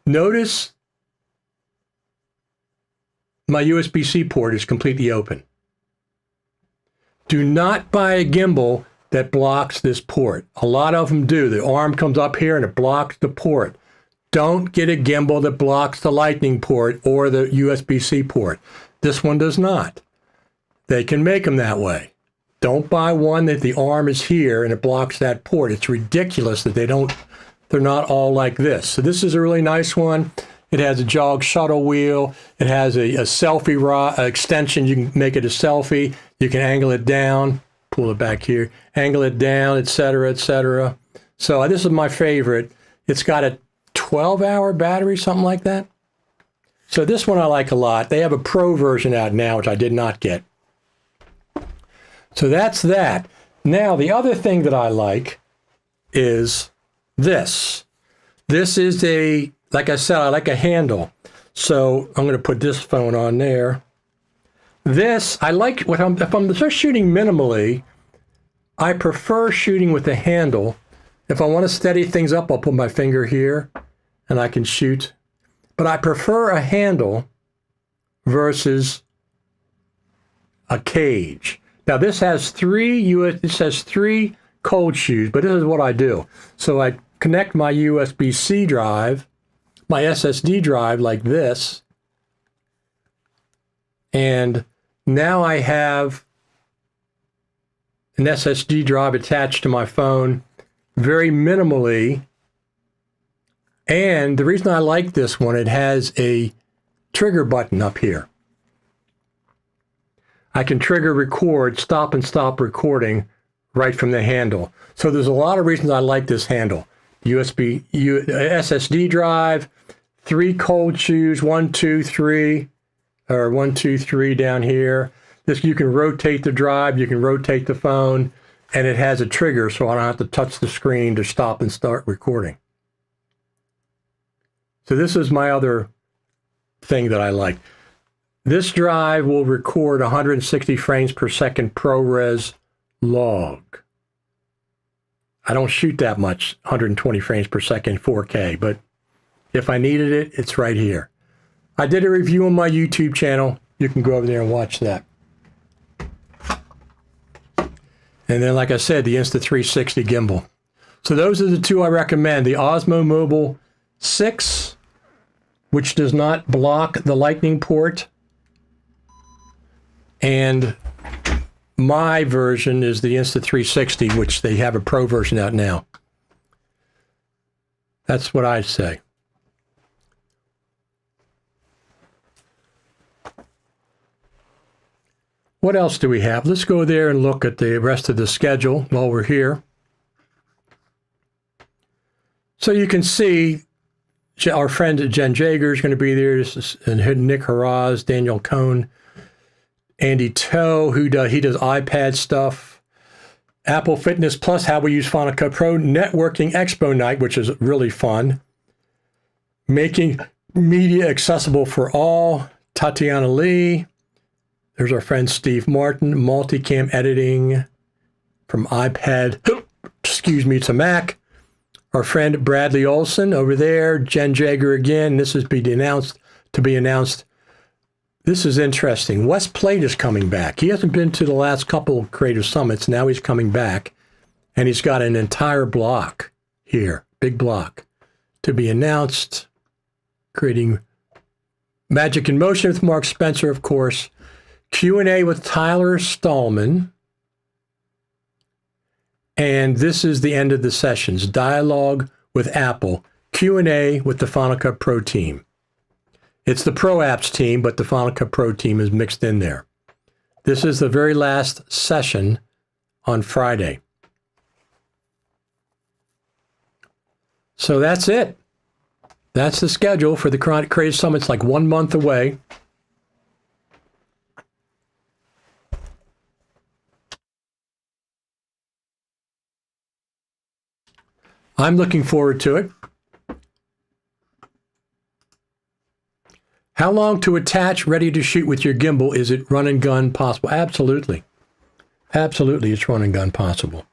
notice my USB-C port is completely open. Do not buy a gimbal that blocks this port. A lot of them do. The arm comes up here and it blocks the port. Don't get a gimbal that blocks the lightning port or the USB-C port. This one does not. They can make them that way. Don't buy one that the arm is here and it blocks that port. It's ridiculous that they're not all like this. So this is a really nice one. It has a jog shuttle wheel. It has a selfie extension. You can make it a selfie. You can angle it down, pull it back here, angle it down, etc., etc. So this is my favorite. It's got a 12-hour battery, something like that. So this one I like a lot. They have a pro version out now, which I did not get. So that's that. Now, the other thing that I like is this. This is like I said, I like a handle. So I'm going to put this phone on there. This, I like, if I'm just shooting minimally, I prefer shooting with a handle. If I want to steady things up, I'll put my finger here and I can shoot. But I prefer a handle versus a cage. Now this has three cold shoes, but this is what I do. So I connect my USB-C drive, my SSD drive like this, and now I have an SSD drive attached to my phone very minimally. And the reason I like this one, it has a trigger button up here. I can trigger record, stop and stop recording right from the handle. So there's a lot of reasons I like this handle. SSD drive, 3 cold shoes, 1, 2, 3, or 1, 2, 3 down here. You can rotate the drive, you can rotate the phone, and it has a trigger so I don't have to touch the screen to stop and start recording. So this is my other thing that I like. This drive will record 160 frames per second ProRes log. I don't shoot that much, 120 frames per second 4K, but if I needed it, it's right here. I did a review on my YouTube channel. You can go over there and watch that. And then, like I said, the Insta360 gimbal. So those are the two I recommend. The Osmo Mobile 6, which does not block the lightning port. And my version is the Insta360, which they have a pro version out now. That's what I'd say. What else do we have? Let's go there and look at the rest of the schedule while we're here. So you can see our friend Jen Jager is going to be there, and Nick Haraz, Daniel Cohn, Andy Toe, he does iPad stuff, Apple Fitness Plus, how we use Final Cut Pro, Networking Expo Night, which is really fun, Making Media Accessible for All, Tatiana Lee. There's our friend Steve Martin, multicam editing from iPad, to Mac. Our friend Bradley Olson over there, Jen Jager again. This is to be announced. This is interesting. Wes Plate is coming back. He hasn't been to the last couple of Creative Summits. Now he's coming back, and he's got an entire block here, big block, to be announced. Creating Magic in Motion with Mark Spencer, of course. Q&A with Tyler Stallman. And this is the end of the sessions. Dialogue with Apple. Q&A with the Final Cut Pro team. It's the Pro Apps team, but the Final Cut Pro team is mixed in there. This is the very last session on Friday. So that's it. That's the schedule for the Creative Summit. It's like 1 month away. I'm looking forward to it. How long to attach, ready to shoot with your gimbal? Is it run and gun possible? Absolutely. Absolutely, it's run and gun possible.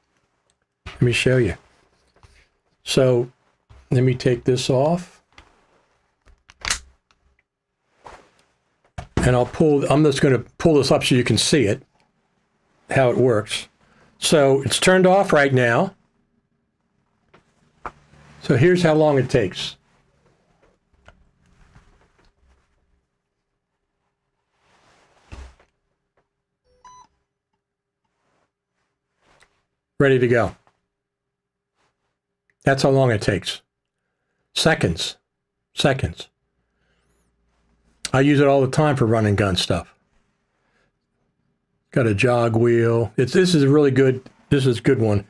Let me show you. So let me take this off. And I'm just going to pull this up so you can see it, how it works. So it's turned off right now. So here's how long it takes. Ready to go. That's how long it takes. Seconds. Seconds. I use it all the time for run and gun stuff. Got a jog wheel. This is a really good, this is a good one.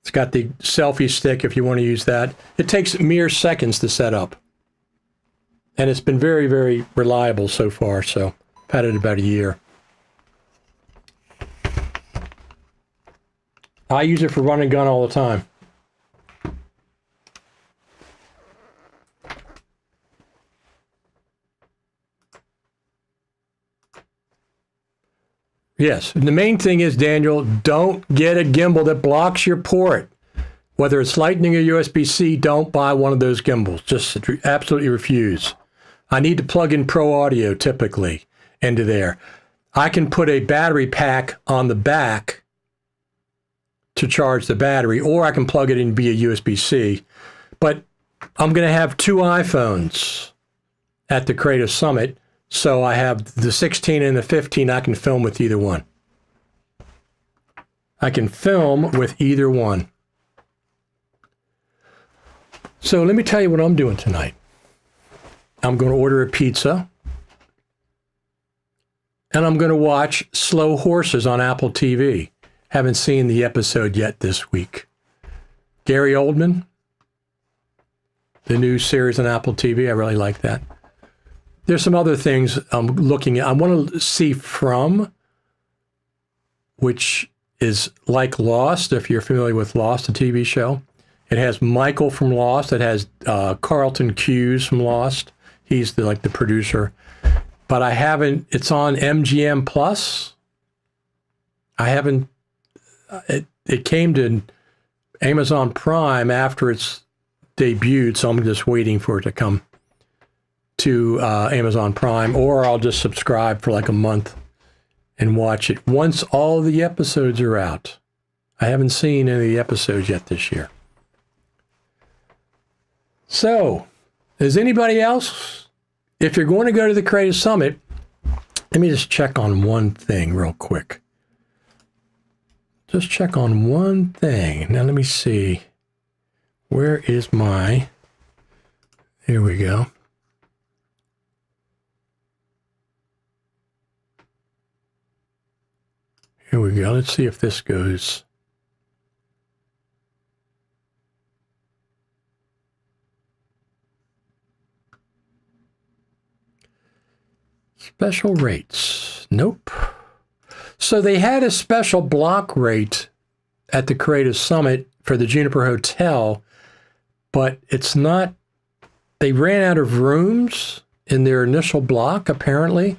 It's got the selfie stick if you want to use that. It takes mere seconds to set up. And it's been very, very reliable so far, so I've had it about a year. I use it for run and gun all the time. Yes, and the main thing is, Daniel, don't get a gimbal that blocks your port. Whether it's Lightning or USB-C, don't buy one of those gimbals. Just absolutely refuse. I need to plug in Pro Audio typically into there. I can put a battery pack on the back to charge the battery, or I can plug it in via USB-C. But I'm going to have two iPhones at the Creative Summit, so I have the 16 and the 15. I can film with either one. I can film with either one. So let me tell you what I'm doing tonight. I'm going to order a pizza, and I'm going to watch Slow Horses on Apple TV. Haven't seen the episode yet this week. Gary Oldman, the new series on Apple TV. I really like that. There's some other things I'm looking at. I want to see From, which is like Lost, if you're familiar with Lost, the TV show. It has Michael from Lost. It has Carlton Cuse from Lost. He's the producer. But I haven't, it's on MGM Plus. I haven't, it came to Amazon Prime after it's debuted, so I'm just waiting for it to come to Amazon Prime, or I'll just subscribe for like a month and watch it once all the episodes are out. I haven't seen any of the episodes yet this year. So, is anybody else? If you're going to go to the Creative Summit, let me just check on one thing real quick. Just check on one thing. Now let me see. Where is my... Here we go. Here we go. Let's see if this goes. Special rates. Nope. So they had a special block rate at the Creative Summit for the Juniper Hotel, but it's not, they ran out of rooms in their initial block, apparently.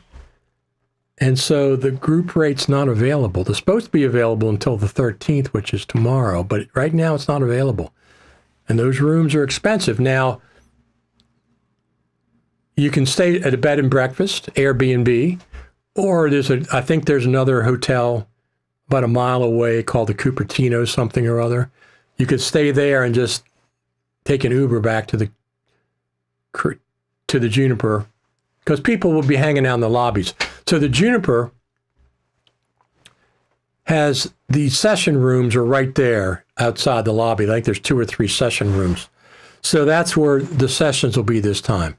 And so the group rate's not available. They're supposed to be available until the 13th, which is tomorrow, but right now it's not available. And those rooms are expensive. Now, you can stay at a bed and breakfast, Airbnb, or I think there's another hotel about a mile away called the Cupertino something or other. You could stay there and just take an Uber back to the Juniper, because people will be hanging out in the lobbies. So the Juniper has the session rooms are right there outside the lobby. I think there's 2 or 3 session rooms. So that's where the sessions will be this time.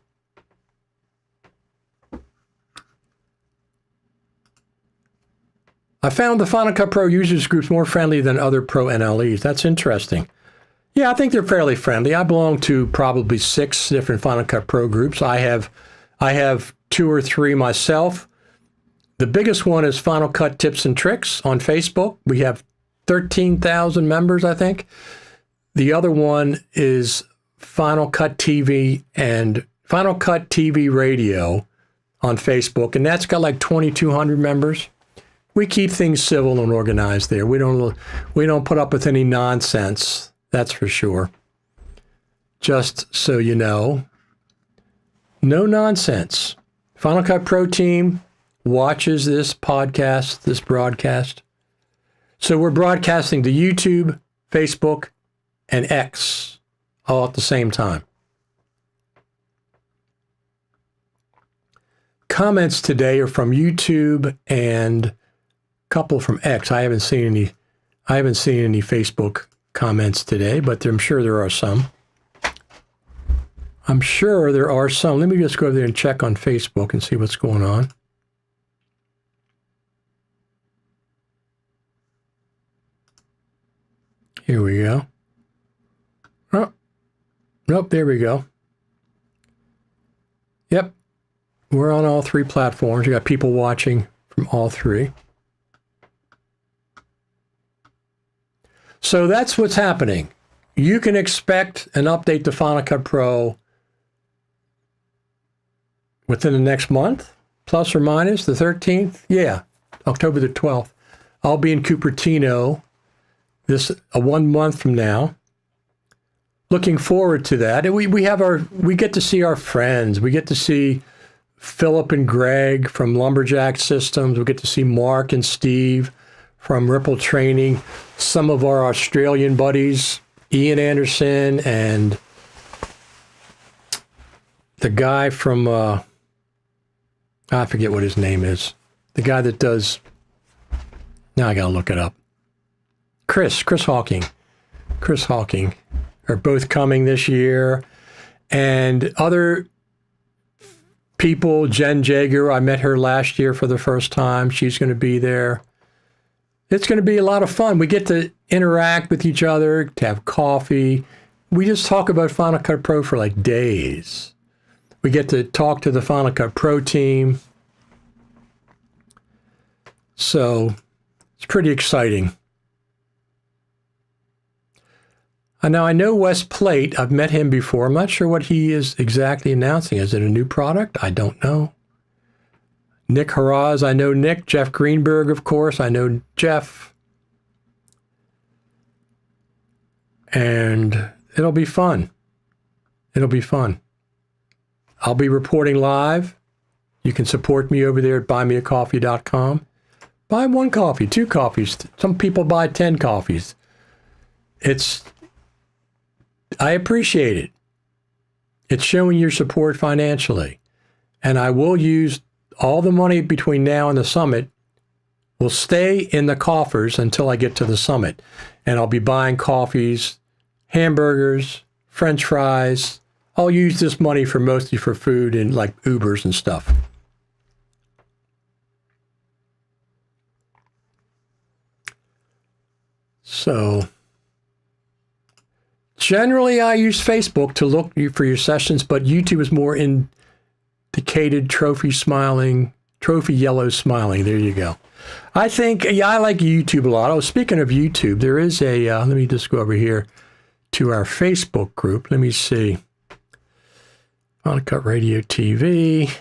I found the Final Cut Pro users groups more friendly than other Pro NLEs. That's interesting. Yeah, I think they're fairly friendly. I belong to probably 6 different Final Cut Pro groups. I have 2 or 3 myself. The biggest one is Final Cut Tips and Tricks on Facebook. We have 13,000 members, I think. The other one is Final Cut TV and Final Cut TV Radio on Facebook, and that's got like 2,200 members. We keep things civil and organized there. We don't put up with any nonsense. That's for sure. Just so you know, no nonsense. Final Cut Pro team watches this podcast, this broadcast. So we're broadcasting to YouTube, Facebook, and X all at the same time. Comments today are from YouTube and a couple from X. I haven't seen any Facebook comments today, but I'm sure there are some. Let me just go over there and check on Facebook and see what's going on. Here we go. Oh, nope, there we go. Yep, we're on all three platforms. You got people watching from all three. So that's what's happening. You can expect an update to Final Cut Pro within the next month, plus or minus the 13th. Yeah, October the 12th. I'll be in Cupertino a 1 month from now. Looking forward to that. And we get to see our friends. We get to see Philip and Greg from Lumberjack Systems. We get to see Mark and Steve from Ripple Training. Some of our Australian buddies, Ian Anderson and the guy from, I forget what his name is. The guy that does, now I gotta look it up. Chris Hawking are both coming this year. And other people, Jen Jager, I met her last year for the first time. She's going to be there. It's going to be a lot of fun. We get to interact with each other, to have coffee. We just talk about Final Cut Pro for like days. We get to talk to the Final Cut Pro team. So it's pretty exciting. Now, I know Wes Plate. I've met him before. I'm not sure what he is exactly announcing. Is it a new product? I don't know. Nick Haraz. I know Nick. Jeff Greenberg, of course. I know Jeff. And it'll be fun. It'll be fun. I'll be reporting live. You can support me over there at buymeacoffee.com. Buy 1 coffee, 2 coffees. Some people buy 10 coffees. I appreciate it. It's showing your support financially. And I will use all the money between now and the summit will stay in the coffers until I get to the summit. And I'll be buying coffees, hamburgers, French fries. I'll use this money mostly for food and like Ubers and stuff. So generally, I use Facebook to look for your sessions, but YouTube is more indicated trophy yellow smiling. There you go. I like YouTube a lot. Oh, speaking of YouTube, there is let me just go over here to our Facebook group. Let me see. Final Cut Radio TV.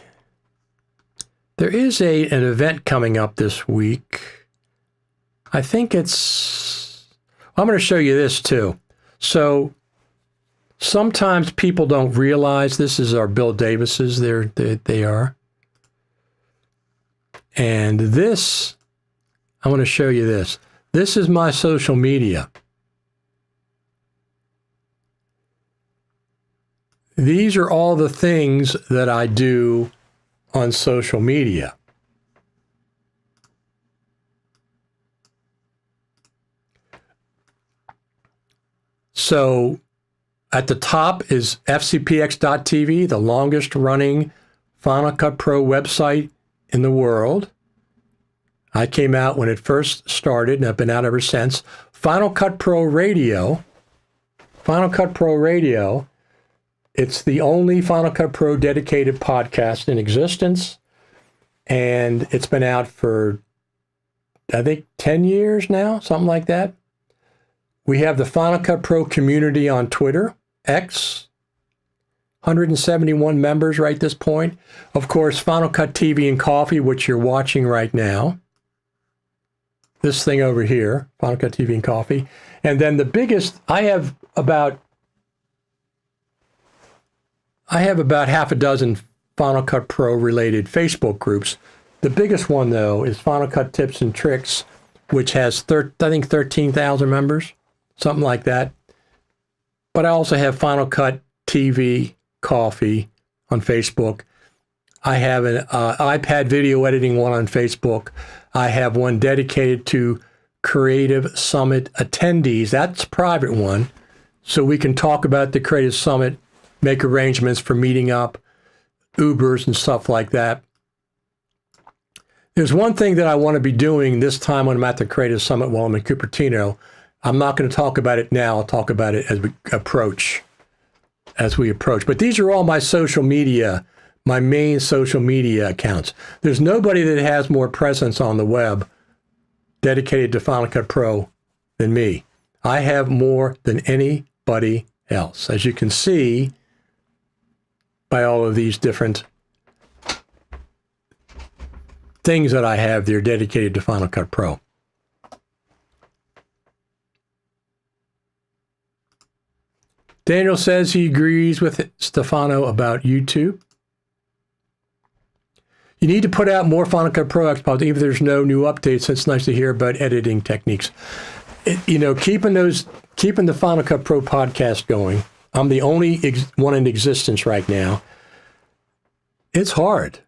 There is an event coming up this week. I think I'm going to show you this too. So sometimes people don't realize this is our Bill Davis's. They are. And this, I want to show you this. This is my social media. These are all the things that I do on social media. So at the top is FCPX.tv, the longest running Final Cut Pro website in the world. I came out when it first started, and I've been out ever since. Final Cut Pro Radio. It's the only Final Cut Pro dedicated podcast in existence. And it's been out for, I think, 10 years now, something like that. We have the Final Cut Pro community on Twitter, X, 171 members right this point. Of course, Final Cut TV and Coffee, which you're watching right now. This thing over here, Final Cut TV and Coffee. And then the biggest, I have about half a dozen Final Cut Pro related Facebook groups. The biggest one, though, is Final Cut Tips and Tricks, which has, I think, 13,000 members, something like that. But I also have Final Cut TV, Coffee on Facebook. I have an iPad video editing one on Facebook. I have one dedicated to Creative Summit attendees. That's a private one. So we can talk about the Creative Summit, make arrangements for meeting up, Ubers and stuff like that. There's one thing that I want to be doing this time when I'm at the Creative Summit while I'm in Cupertino. I'm not going to talk about it now. I'll talk about it as we approach. But these are all my social media, my main social media accounts. There's nobody that has more presence on the web dedicated to Final Cut Pro than me. I have more than anybody else, as you can see by all of these different things that I have there dedicated to Final Cut Pro. Daniel says he agrees with Stefano about YouTube. You need to put out more Final Cut Pro expos, even if there's no new updates. It's nice to hear about editing techniques. Keeping the Final Cut Pro podcast going. I'm the only one in existence right now. It's hard.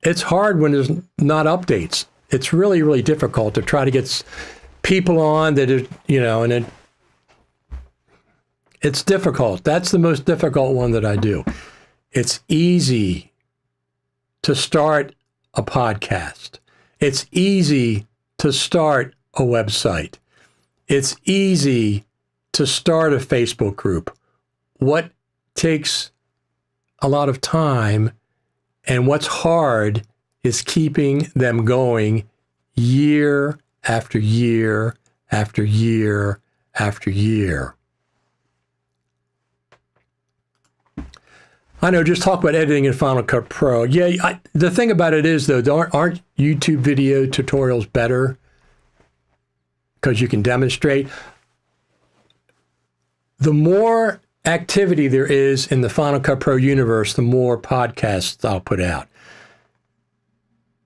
It's hard when there's not updates. It's really, really difficult to try to get people on that are, and then it's difficult. That's the most difficult one that I do. It's easy to start a podcast. It's easy to start a website. It's easy to start a Facebook group. What takes a lot of time and what's hard is keeping them going year after year after year after year. I know, just talk about editing in Final Cut Pro. Yeah, the thing about it is, though, aren't YouTube video tutorials better? Because you can demonstrate. The more activity there is in the Final Cut Pro universe, the more podcasts I'll put out.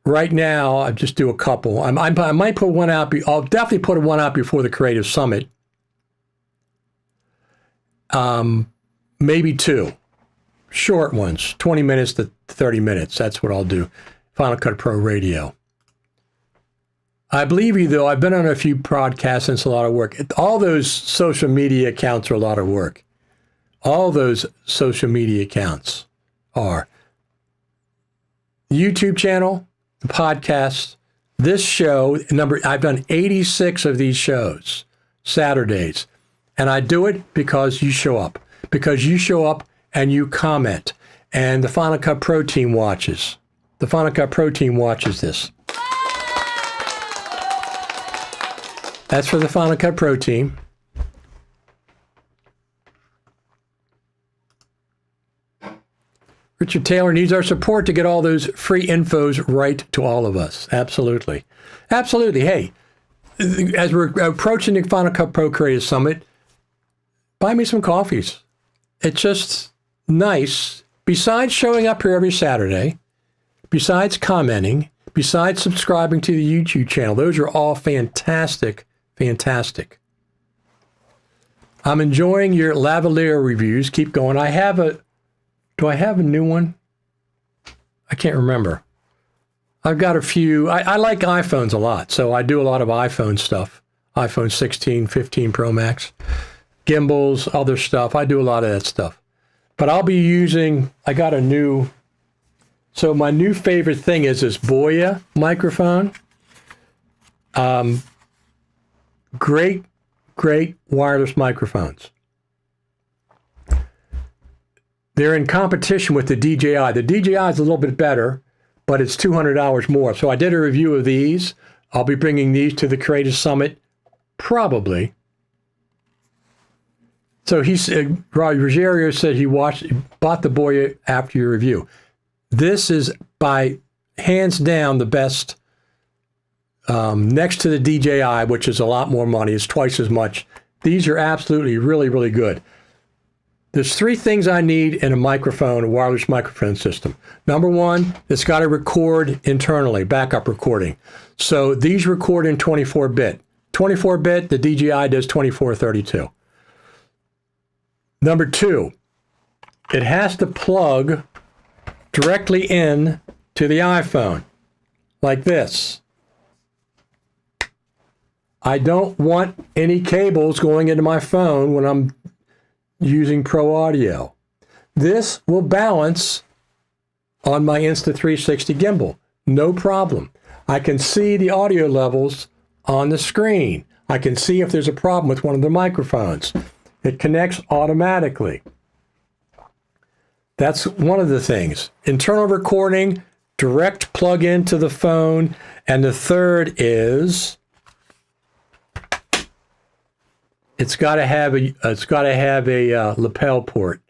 Right now, I just do a couple. I might put one out. I'll definitely put one out before the Creative Summit. Maybe two. Short ones, 20 minutes to 30 minutes. That's what I'll do. Final Cut Pro Radio. I believe you, though. I've been on a few podcasts and it's a lot of work. All those social media accounts are a lot of work. All those social media accounts are. The YouTube channel, the podcast, this show, I've done 86 of these shows, Saturdays. And I do it because you show up. Because you show up and you comment. And the Final Cut Pro team watches. The Final Cut Pro team watches this. That's for the Final Cut Pro team. Richard Taylor needs our support to get all those free infos right to all of us. Absolutely. Absolutely. Hey, as we're approaching the Final Cut Pro Creative Summit, buy me some coffees. It's just nice. Besides showing up here every Saturday, besides commenting, besides subscribing to the YouTube channel, those are all fantastic, fantastic. I'm enjoying your lavalier reviews. Keep going. Do I have a new one? I can't remember. I've got a few. I like iPhones a lot, so I do a lot of iPhone stuff. iPhone 16, 15 Pro Max, gimbals, other stuff. I do a lot of that stuff. But I'll be using, I got a new, so my new favorite thing is this Boya microphone. Great wireless microphones. They're in competition with the DJI. The DJI is a little bit better, but it's $200 more. So I did a review of these. I'll be bringing these to the Creative Summit probably So Rogerio said he bought the Boya after your review. This is by hands down the best, next to the DJI, which is a lot more money. It's twice as much. These are absolutely really, really good. There's three things I need in a microphone, a wireless microphone system. Number one, it's got to record internally, backup recording. So these record in 24-bit. 24-bit, the DJI does 2432. Number two, it has to plug directly in to the iPhone, like this. I don't want any cables going into my phone when I'm using Pro Audio. This will balance on my Insta360 gimbal, no problem. I can see the audio levels on the screen. I can see if there's a problem with one of the microphones. It connects automatically. That's one of the things. Internal recording, direct plug into the phone, and the third is it's got to have a lapel port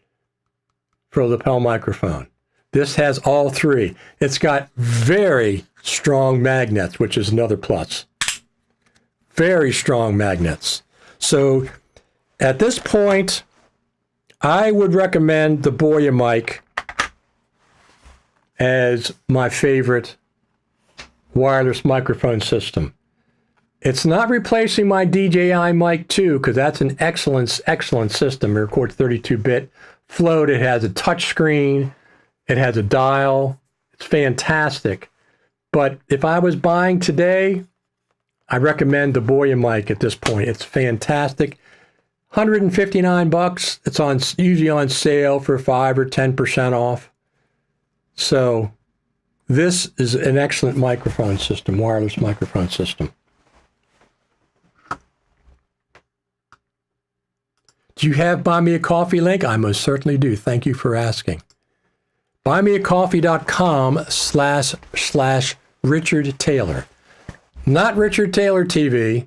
for a lapel microphone. This has all three. It's got very strong magnets, which is another plus. Very strong magnets. So at this point, I would recommend the Boya mic as my favorite wireless microphone system. It's not replacing my DJI Mic 2 because that's an excellent system. It records 32-bit float. It has a touch screen. It has a dial. It's fantastic. But if I was buying today, I recommend the Boya mic at this point. It's fantastic. $159. It's usually on sale for 5 or 10% off. So this is an excellent microphone system, wireless microphone system. Do you have Buy Me a Coffee link? I most certainly do. Thank you for asking. buymeacoffee.com/Richard Taylor. Not Richard Taylor TV,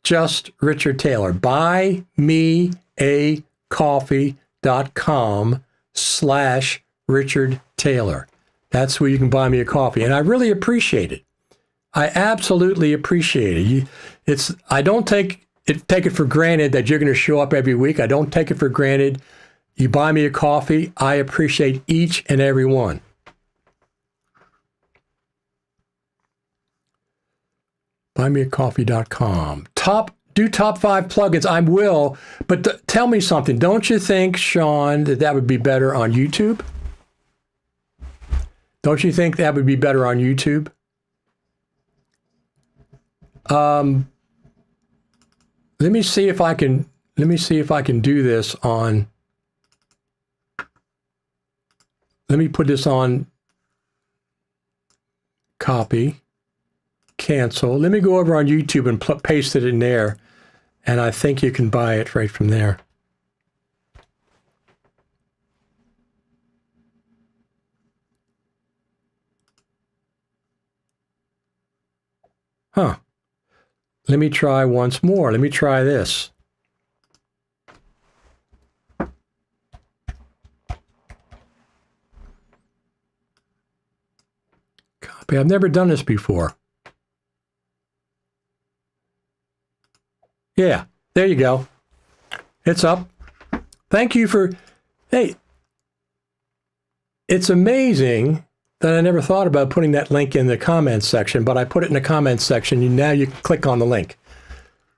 just Richard Taylor. buymeacoffee.com/Richard Taylor. That's where you can buy me a coffee. And I really appreciate it. I absolutely appreciate it. I don't take it for granted that you're going to show up every week. I don't take it for granted. You buy me a coffee. I appreciate each and every one. Buymeacoffee.com. Do top 5 plugins. I will, but tell me something. Don't you think, Sean, that would be better on YouTube? Don't you think that would be better on YouTube? Let me see if I can do this on. Let me put this on copy, cancel. Let me go over on YouTube and paste it in there. And I think you can buy it right from there. Huh. Let me try once more. Let me try this. Copy. I've never done this before. Yeah, there you go. It's up. Thank you for, hey, it's amazing that I never thought about putting that link in the comments section, but I put it in the comments section. Now you can click on the link.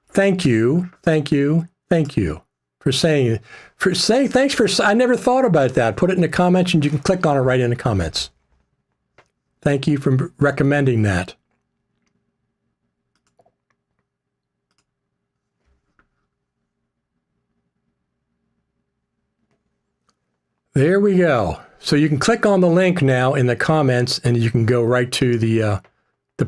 Thank you for saying, I never thought about that. Put it in the comments and you can click on it right in the comments. Thank you for recommending that. There we go. So you can click on the link now in the comments and you can go right to the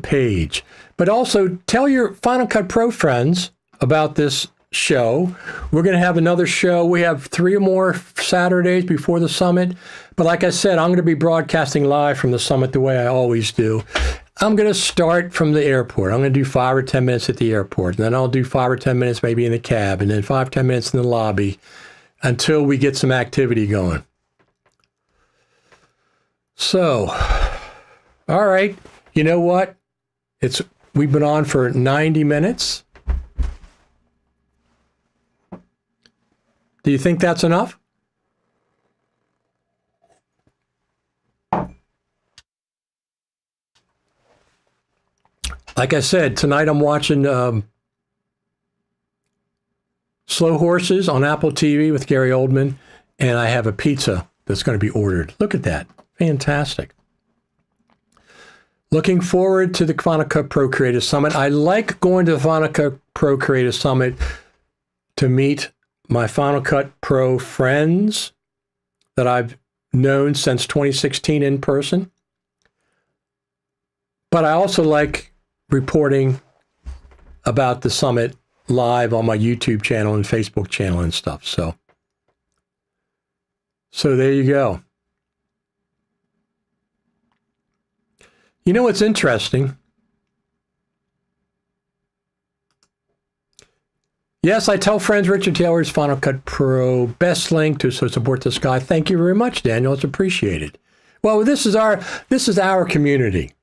page. But also tell your Final Cut Pro friends about this show. We're going to have another show. We have 3 more Saturdays before the summit. But like I said, I'm going to be broadcasting live from the summit the way I always do. I'm going to start from the airport. I'm going to do 5 or 10 minutes at the airport. And then I'll do 5 or 10 minutes maybe in the cab. And then 5, 10 minutes in the lobby. until we get some activity going. So, all right. You know what? We've been on for 90 minutes. Do you think that's enough? Like I said, tonight I'm watching Slow Horses on Apple TV with Gary Oldman, and I have a pizza that's going to be ordered. Look at that. Fantastic. Looking forward to the Final Cut Pro Creative Summit. I like going to the Final Cut Pro Creative Summit to meet my Final Cut Pro friends that I've known since 2016 in person. But I also like reporting about the summit live on my YouTube channel and Facebook channel and stuff. So there you go. You know what's interesting? Yes, I tell friends Richard Taylor's Final Cut Pro, best link to support this guy. Thank you very much, Daniel. It's appreciated. Well, this is our community.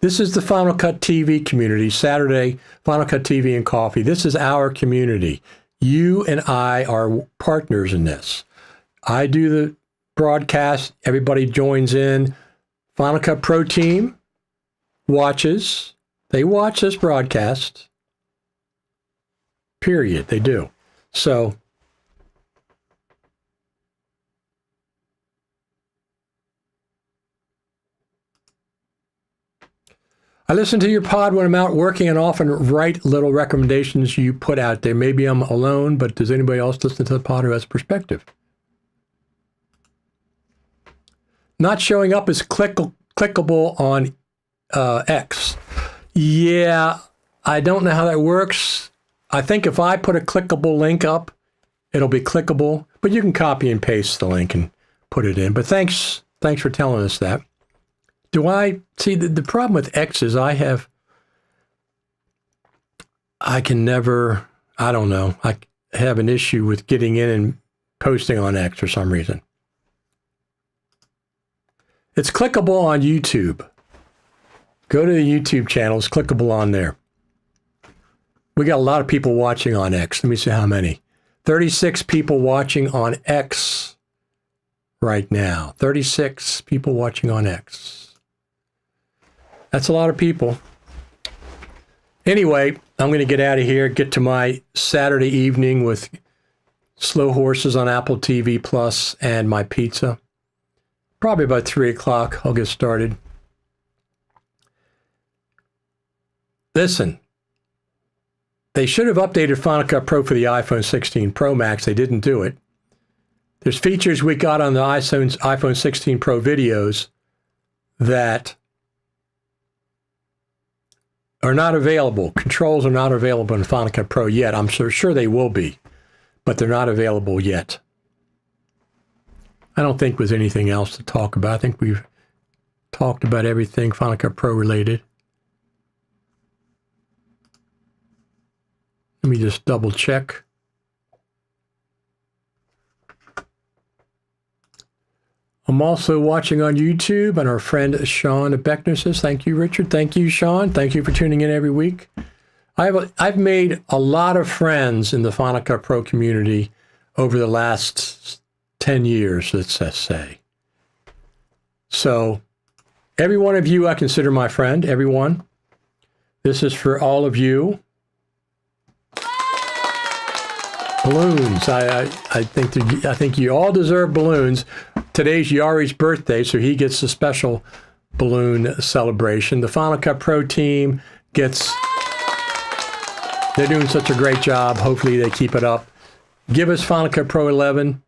This is the Final Cut TV community, Saturday, Final Cut TV and Coffee. This is our community. You and I are partners in this. I do the broadcast. Everybody joins in. Final Cut Pro team watches. They watch this broadcast. Period. They do. So, I listen to your pod when I'm out working and often write little recommendations you put out there. Maybe I'm alone, but does anybody else listen to the pod who has perspective? Not showing up is clickable on X. Yeah, I don't know how that works. I think if I put a clickable link up, it'll be clickable, but you can copy and paste the link and put it in. But thanks for telling us that. Do I see the problem with X is I don't know. I have an issue with getting in and posting on X for some reason. It's clickable on YouTube. Go to the YouTube channel. It's clickable on there. We got a lot of people watching on X. Let me see how many. 36 people watching on X right now. 36 people watching on X. That's a lot of people. Anyway, I'm going to get out of here, get to my Saturday evening with Slow Horses on Apple TV Plus and my pizza. Probably about 3 o'clock, I'll get started. Listen, they should have updated Final Cut Pro for the iPhone 16 Pro Max. They didn't do it. There's features we got on the iPhone 16 Pro videos that are not available. Controls are not available in Final Cut Pro yet. I'm sure they will be, but they're not available yet. I don't think there's anything else to talk about. I think we've talked about everything Final Cut Pro related. Let me just double check. I'm also watching on YouTube, and our friend Sean Beckner says, thank you, Richard. Thank you, Sean. Thank you for tuning in every week. I've made a lot of friends in the Final Cut Pro community over the last 10 years, let's say. So every one of you I consider my friend, everyone. This is for all of you. Balloons. I think you all deserve balloons. Today's Yari's birthday, so he gets a special balloon celebration. The Final Cut Pro team gets... They're doing such a great job. Hopefully they keep it up. Give us Final Cut Pro 11.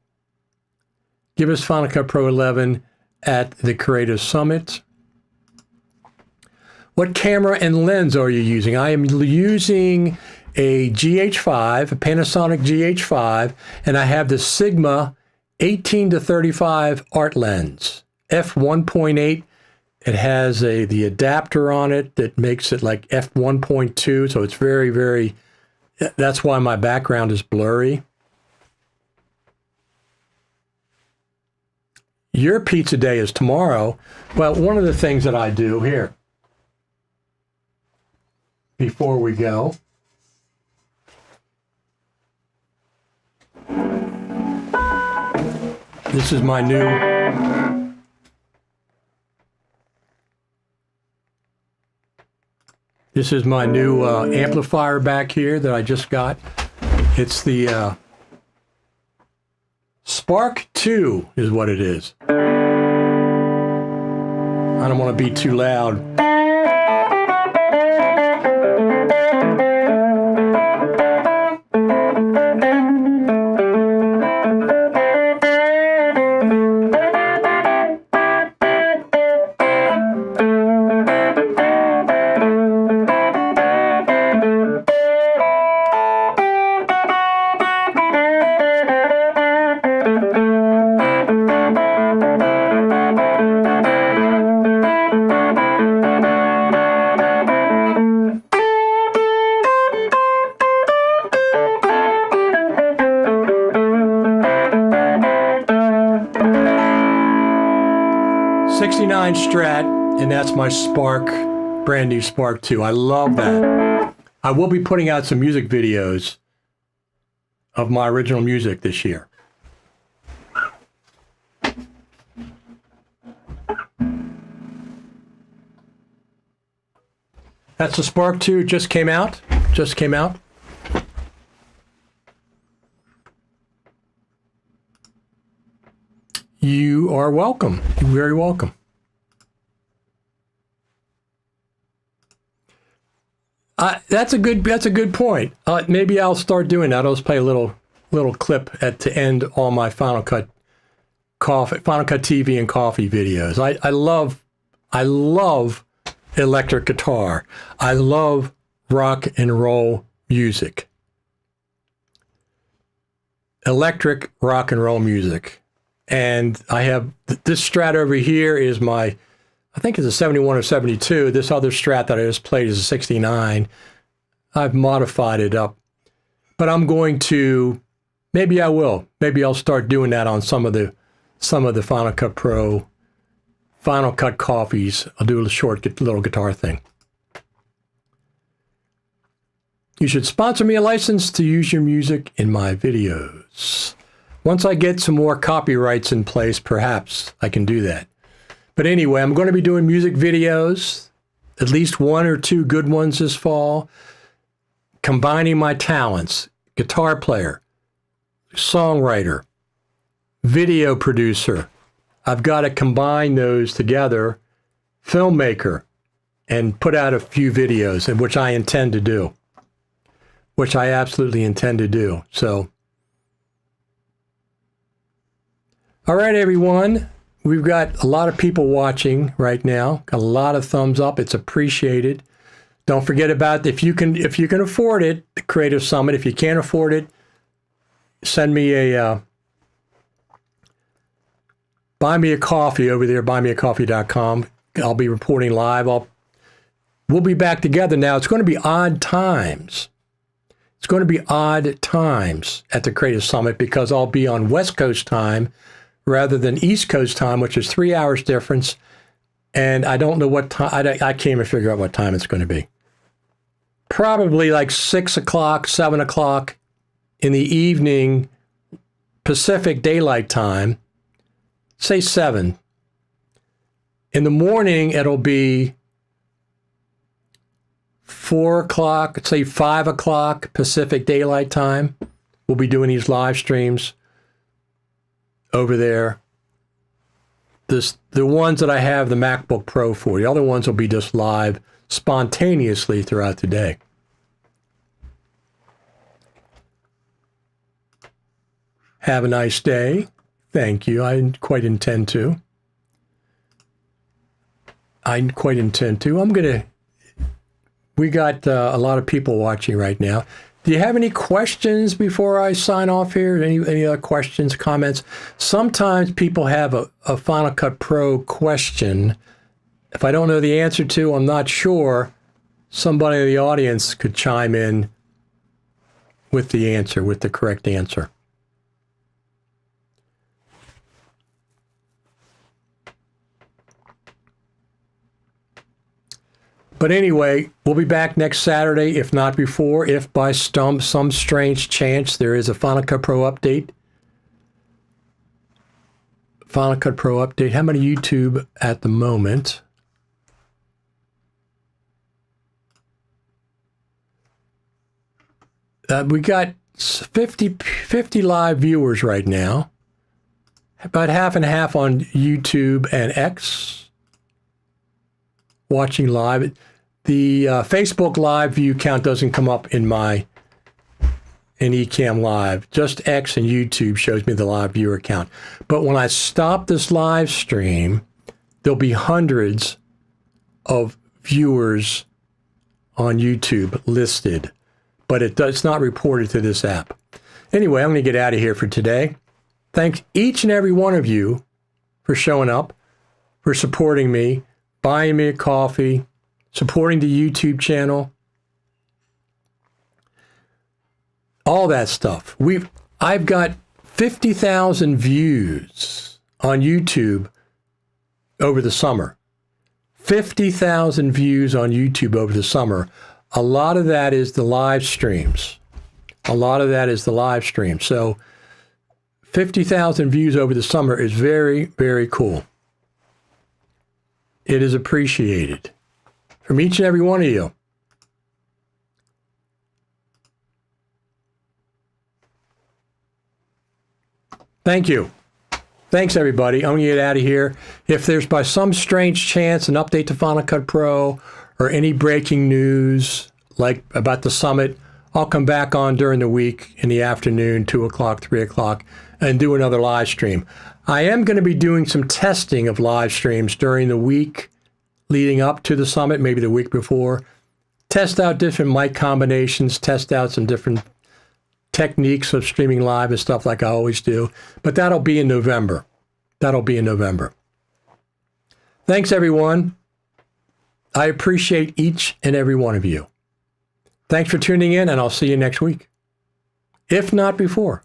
Give us Final Cut Pro 11 at the Creative Summit. What camera and lens are you using? I am using a GH5, a Panasonic GH5, and I have the Sigma 18-35 art lens, f1.8. It has the adapter on it that makes it like f1.2, so it's very, very, that's why my background is blurry. your pizza day is tomorrow. Well, one of the things that I do here, before we go, this is my new amplifier back here that I just got. It's the Spark 2 is what it is. I don't want to be too loud. 69 Strat, and that's my Spark, brand new Spark 2. I love that. I will be putting out some music videos of my original music this year. That's the Spark 2, just came out. You are welcome. You're very welcome. That's a good point. Maybe I'll start doing that. I'll just play a little clip to end all my Final Cut TV and coffee videos. I love electric guitar. I love rock and roll music. Electric rock and roll music. And I have this Strat over here is I think it's a 71 or 72. This other Strat that I just played is a 69. I've modified it up. But I'm going to, maybe I'll start doing that on some of the Final Cut Pro, Final Cut coffees. I'll do a short little guitar thing. You should sponsor me a license to use your music in my videos. Once I get some more copyrights in place, perhaps I can do that. But anyway, I'm going to be doing music videos, at least one or two good ones this fall, combining my talents: guitar player, songwriter, video producer. I've got to combine those together, filmmaker, and put out a few videos, which I intend to do, which I absolutely intend to do. So, all right, everyone. We've got a lot of people watching right now. Got a lot of thumbs up. It's appreciated. Don't forget about, if you can afford it, the Creative Summit. If you can't afford it, send me a buy me a coffee over there, buymeacoffee.com. I'll be reporting live. We'll be back together now. It's going to be odd times. It's going to be odd times at the Creative Summit because I'll be on West Coast time rather than East Coast time, which is 3 hours difference. And I don't know what time, I can't even figure out what time it's going to be. Probably like 6 o'clock, 7 o'clock in the evening, Pacific Daylight Time, say 7. In the morning, it'll be 4 o'clock, say 5 o'clock Pacific Daylight Time. We'll be doing these live streams over there. The ones that I have the MacBook Pro for. The other ones will be just live spontaneously throughout the day. Have a nice day. Thank you. I quite intend to. We got a lot of people watching right now. Do you have any questions before I sign off here? Any other questions, comments? Sometimes people have a Final Cut Pro question. If I don't know the answer to, I'm not sure, somebody in the audience could chime in with the answer, with the correct answer. But anyway, we'll be back next Saturday, if not before, if by some strange chance there is a Final Cut Pro update. Final Cut Pro update. How many YouTube at the moment? We got 50 live viewers right now. About half and half on YouTube and X. Watching live. The Facebook live view count doesn't come up in Ecamm Live. Just X and YouTube shows me the live viewer count. But when I stop this live stream, there'll be hundreds of viewers on YouTube listed. But it's not reported to this app. Anyway, I'm going to get out of here for today. Thanks each and every one of you for showing up, for supporting me, buying me a coffee, supporting the YouTube channel, all that stuff. I've got 50,000 views on YouTube over the summer. 50,000 views on YouTube over the summer. A lot of that is the live streams. So 50,000 views over the summer is very, very cool. It is appreciated from each and every one of you. Thank you. Thanks, everybody. I'm going to get out of here. If there's by some strange chance an update to Final Cut Pro or any breaking news like about the summit, I'll come back on during the week in the afternoon, 2 o'clock, 3 o'clock, and do another live stream. I am going to be doing some testing of live streams during the week leading up to the summit, maybe the week before. Test out different mic combinations, test out some different techniques of streaming live and stuff like I always do. But that'll be in November. Thanks, everyone. I appreciate each and every one of you. Thanks for tuning in, and I'll see you next week. If not before.